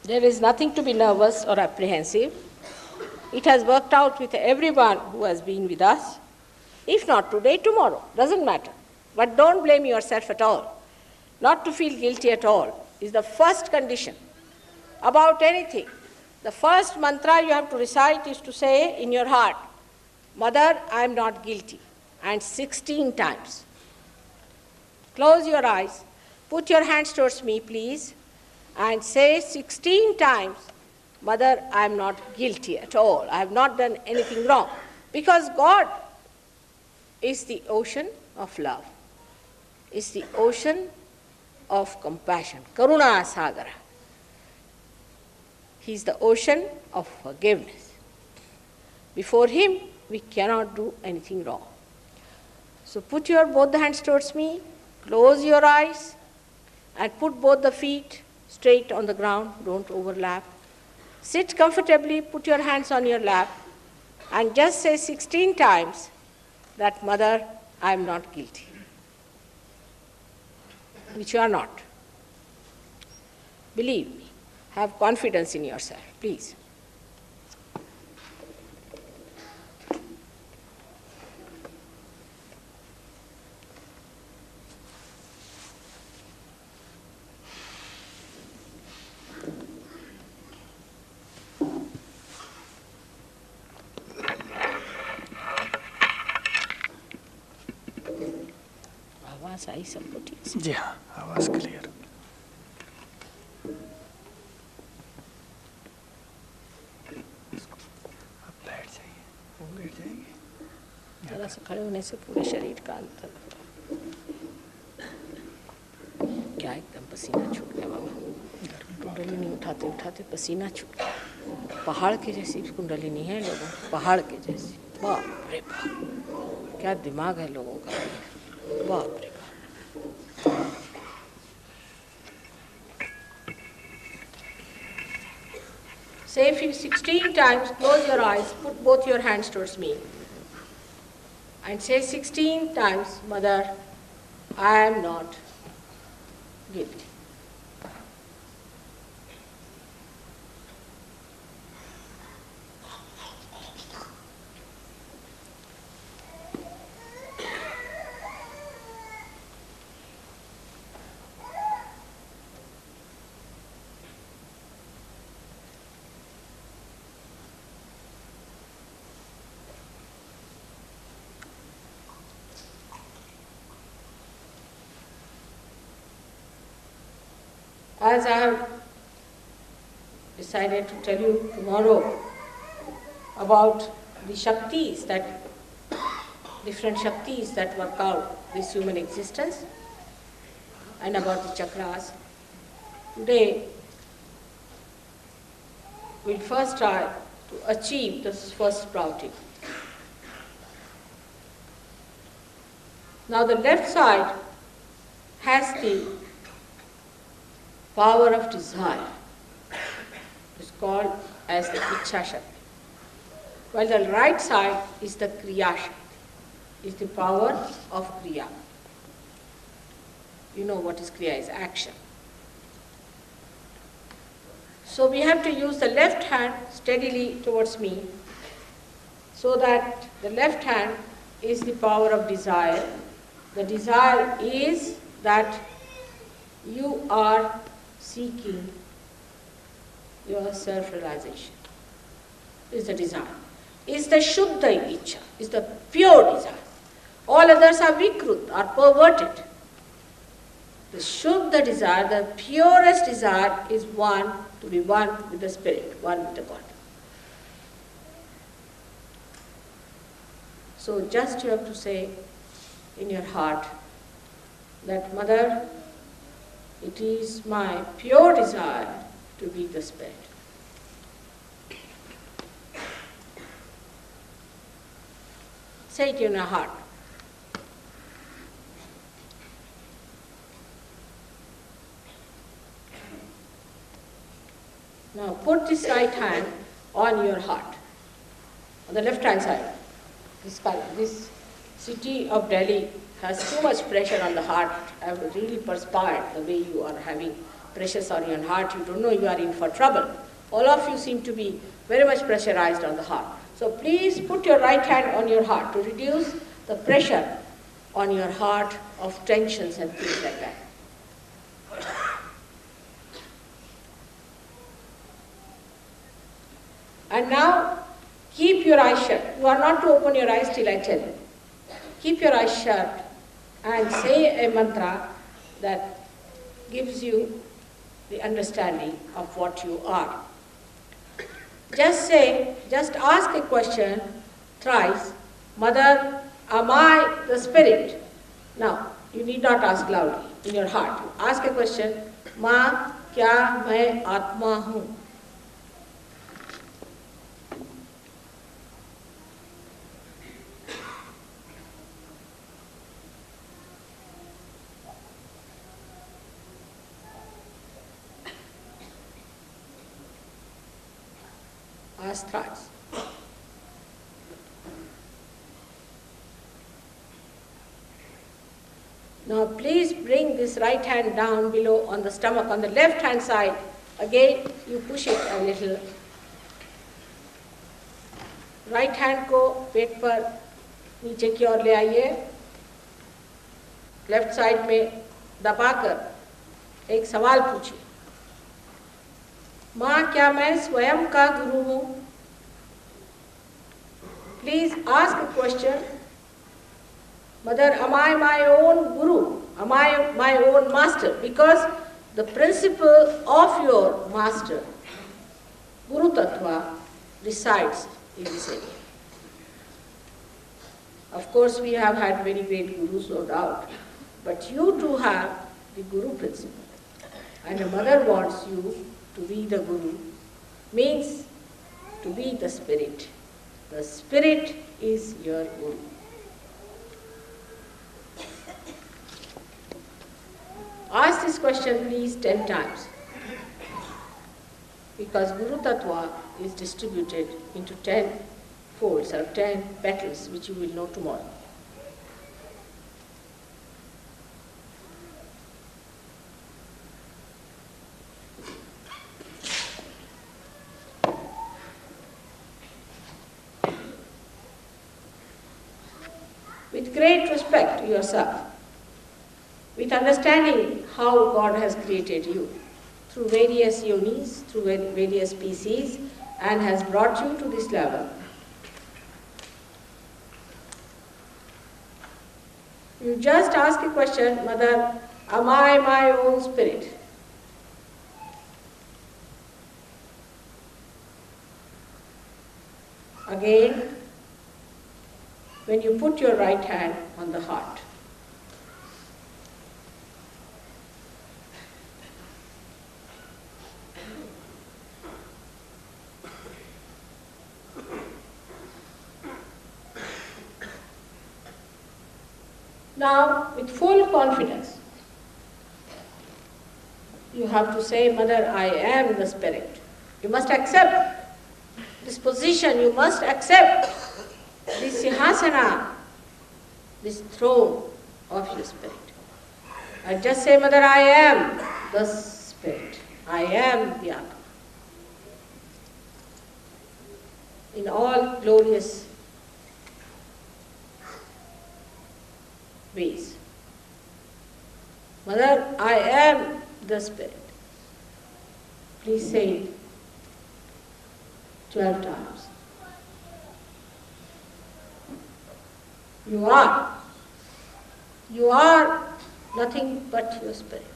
There is nothing to be nervous or apprehensive. It has worked out with everyone who has been with us. If not today, tomorrow, doesn't matter. But don't blame yourself at all. Not to feel guilty at all is the first condition about anything. The first mantra you have to recite is to say in your heart, Mother, I am not guilty, and 16 times. Close your eyes, put your hands towards me, please, and say 16 times, Mother, I am not guilty at all. I have not done anything wrong. Because God is the ocean of love, is the ocean of compassion, Karuna Sagara. He is the ocean of forgiveness. Before Him, we cannot do anything wrong. So put your both the hands towards me, close your eyes, and put both the feet straight on the ground, don't overlap. Sit comfortably, put your hands on your lap, and just say 16 times that, Mother, I am not guilty. Which you are not. Believe me, have confidence in yourself, please. आवाज़ आई सबको ठीक से? जी हाँ, आवाज़ clear. आप बैठ जाइए, वो बैठ जाएंगे। जरा सा खड़े होने से पूरे शरीर का अंतर क्या एकदम पसीना छूट गया बाबा। कुंडलिनी उठाते उठाते पसीना छूट गया। पहाड़ के जैसी कुंडलिनी है लोगों, पहाड़ के जैसी। बाप रे बाप, क्या दिमाग है लोगों का, बाप रे। Say 16 times, close your eyes, put both your hands towards me. And say 16 times, Mother, I am not guilty. As I have decided to tell you tomorrow about the Shaktis, different Shaktis that work out this human existence, and about the chakras, today we'll first try to achieve this first sprouting. Now the left side has the power of desire is called as the Ichha Shakti. While the right side is the Kriya Shakti, is the power of Kriya. You know what is Kriya, is action. So we have to use the left hand steadily towards me, so that the left hand is the power of desire. The desire is that you are seeking your self-realization. Is the desire. Is the Shuddha Ichha, is the pure desire. All others are vikrut, are perverted. The Shuddha desire, the purest desire, is one, to be one with the Spirit, one with the God. So just you have to say in your heart that, Mother, it is my pure desire to be the Spirit. Say it in your heart. Now put this right hand on your heart, on the left hand side. This city of Delhi has too much pressure on the heart. I have really perspired the way you are having pressures on your heart. You don't know you are in for trouble. All of you seem to be very much pressurized on the heart. So please put your right hand on your heart to reduce the pressure on your heart of tensions and things like that. And now keep your eyes shut. You are not to open your eyes till I tell you. Keep your eyes shut and say a mantra that gives you the understanding of what you are. Just ask a question thrice. Mother, am I the Spirit? Now, you need not ask loudly in your heart. Ask a question. माँ, क्या मैं आत्मा हूँ? Ask thrice. Now please bring this right hand down below on the stomach, on the left hand side. Again, you push it a little. Right hand को पेट पर नीचे की ओर ले आइए. लेफ्ट साइड में दबाकर एक सवाल पूछिए. माँ, क्या मैं स्वयं का गुरु हूँ? Please ask a question. Mother, am I my own guru? Am I my own master? Because the principle of your master, Guru Tattva, resides in this area. Of course, we have had very great gurus, no doubt, but you too have the Guru principle. And a mother wants you to be the Guru, means to be the Spirit. The Spirit is your Guru. Ask this question please 10 times, because Guru Tattva is distributed into 10 folds or 10 petals, which you will know tomorrow. With great respect to yourself, with understanding how God has created you through various yonis, through various species, and has brought you to this level. You just ask a question, Mother, am I my own spirit? Again, when you put your right hand on the heart, now, with full confidence, you have to say, Mother, I am the Spirit. You must accept this position, you must accept this Sihasana, this throne of your Spirit. And just say, Mother, I am the Spirit. I am the Atma. In all glorious ways. Mother, I am the Spirit. Please say it 12 times. You are. You are nothing but your Spirit.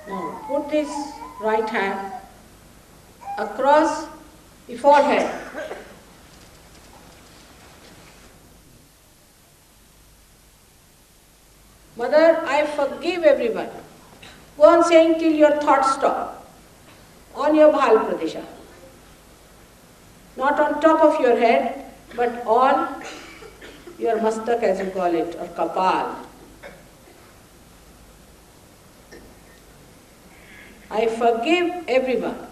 Now put this right hand across the forehead. Mother, I forgive everyone. Go on saying till your thoughts stop. On your Bhal Pradesha. Not on top of your head, but on your mastak, as you call it, or kapal. I forgive everyone.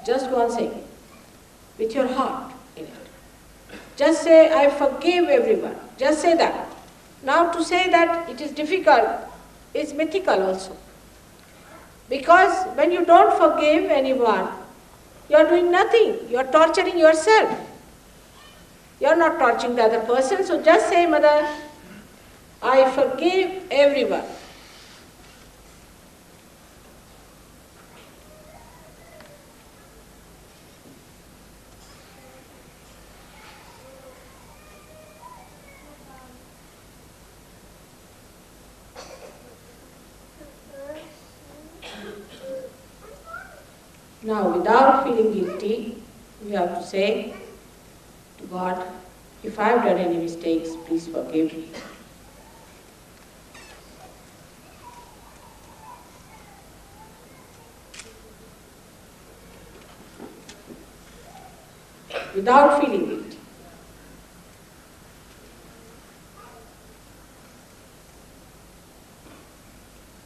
Just go on saying, with your heart in it. Just say, I forgive everyone. Just say that. Now to say that it is difficult is mythical also. Because when you don't forgive anyone, you are doing nothing. You are torturing yourself. You are not torturing the other person. So just say, Mother, I forgive everyone. Now, without feeling guilty, we have to say to God, if I have done any mistakes, please forgive me. Without feeling guilty.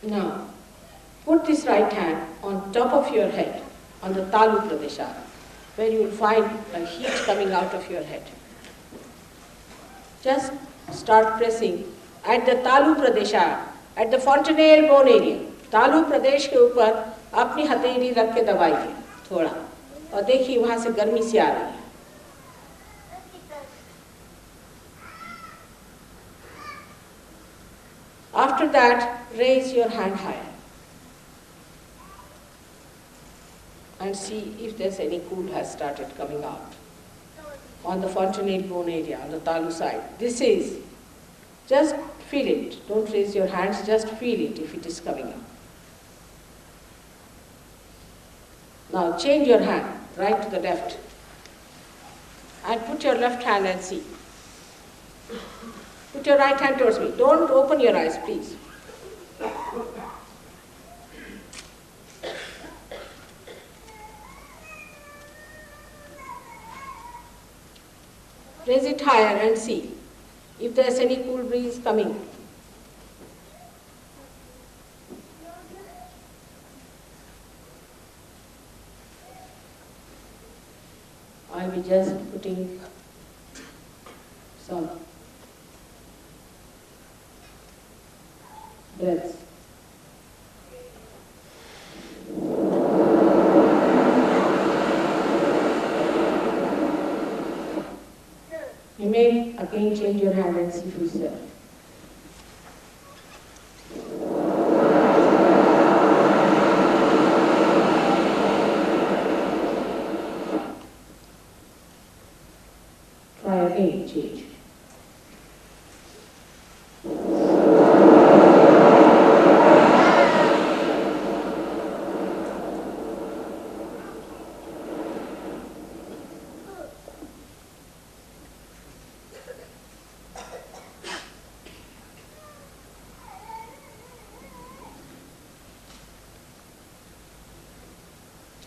Now, put this right hand on top of your head, on the Talu Pradesha, where you will find a heat coming out of your head. Just start pressing at the Talu Pradesha, at the fontanelle bone area. Talu Pradesh के ऊपर अपनी हथेली रख के दबाइए थोड़ा और देखिए वहाँ से गर्मी सी आ रही है. After that, raise your hand higher and see if there's any cool has started coming out on the fontanelle bone area, on the Talu side. This is, just feel it. Don't raise your hands, just feel it if it is coming out. Now change your hand, right to the left, and put your left hand and see. Put your right hand towards me. Don't open your eyes, please. Raise it higher and see if there is any cool breeze coming. I'll be just putting some breaths. Again change your hand and see for yourself. Try again, change.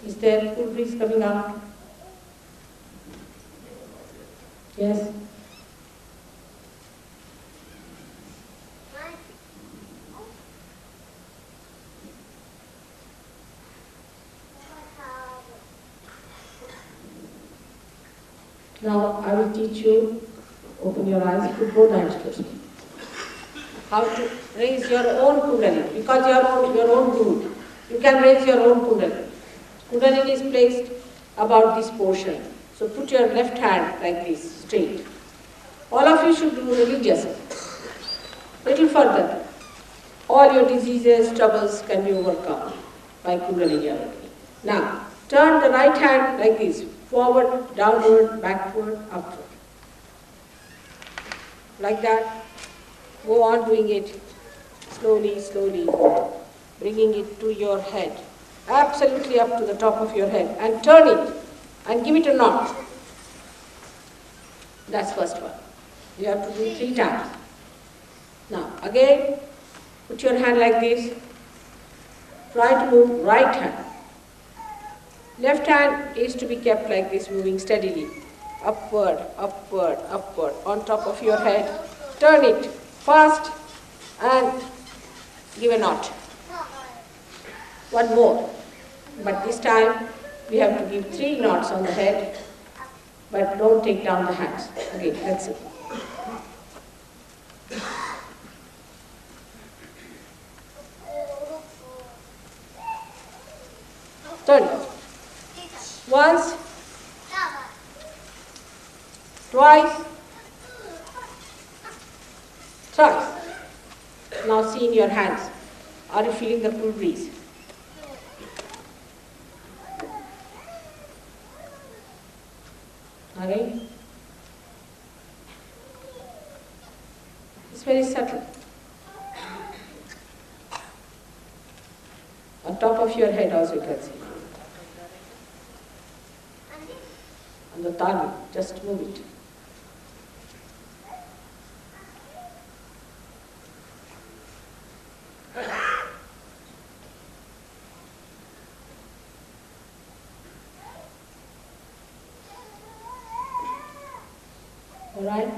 Is there cool breeze coming out? Yes? Now I will teach you, open your eyes, put both hands close. How to raise your own kundalini, because your own guru. You can raise your own kundalini. Kundalini is placed about this portion. So put your left hand like this, straight. All of you should do religiously. Little further. All your diseases, troubles can be overcome by kundalini awakening. Now, turn the right hand like this, forward, downward, backward, upward. Like that. Go on doing it slowly, slowly, bringing it to your head, absolutely up to the top of your head, and turn it and give it a knot. That's first one. You have to do 3 times. Now, again, put your hand like this. Try to move right hand. Left hand is to be kept like this, moving steadily, upward, upward, upward, on top of your head. Turn it fast and give a knot. One more. But this time we have to give 3 knots on the head, but don't take down the hands. Okay, let's see. Turn it. Once, twice, thrice. Now see in your hands. Are you feeling the cool breeze? Okay? It's very subtle. On top of your head also you can see. On the tali, just move it. Alright?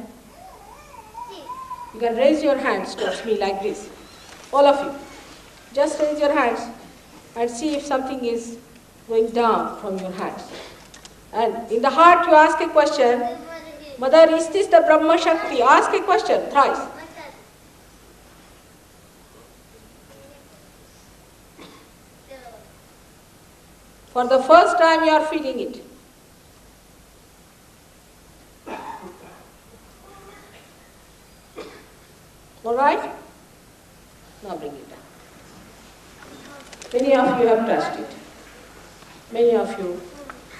You can raise your hands towards me like this. All of you. Just raise your hands and see if something is going down from your hands. And in the heart you ask a question, Mother, is this the Brahma Shakti? Ask a question thrice. For the first time you are feeling it. Alright? Now bring it down. Many of you have touched it. Many of you,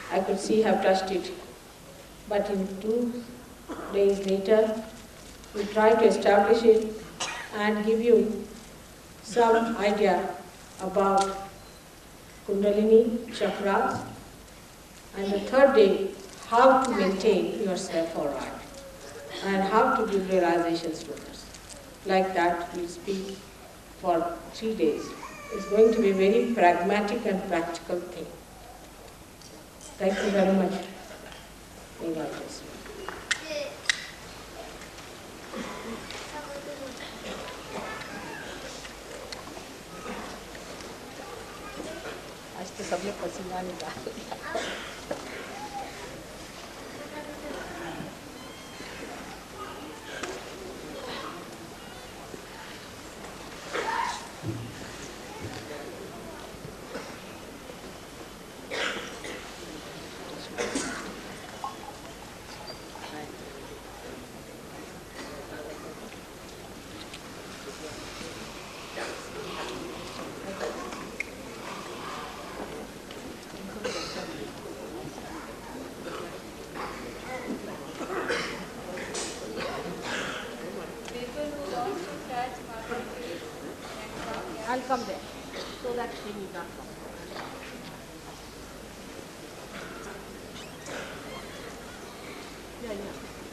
I could see, have touched it. But in 2 days later, we try to establish it and give you some idea about Kundalini, chakras, and the 3rd day, how to maintain yourself alright, and how to give realizations to others. Like that, we speak for 3 days. It's going to be a very pragmatic and practical thing. Thank you very much. May God bless you. आज तो सब लोग पसीना निकाल लिया। come there. So that thing is not come. Yeah, yeah.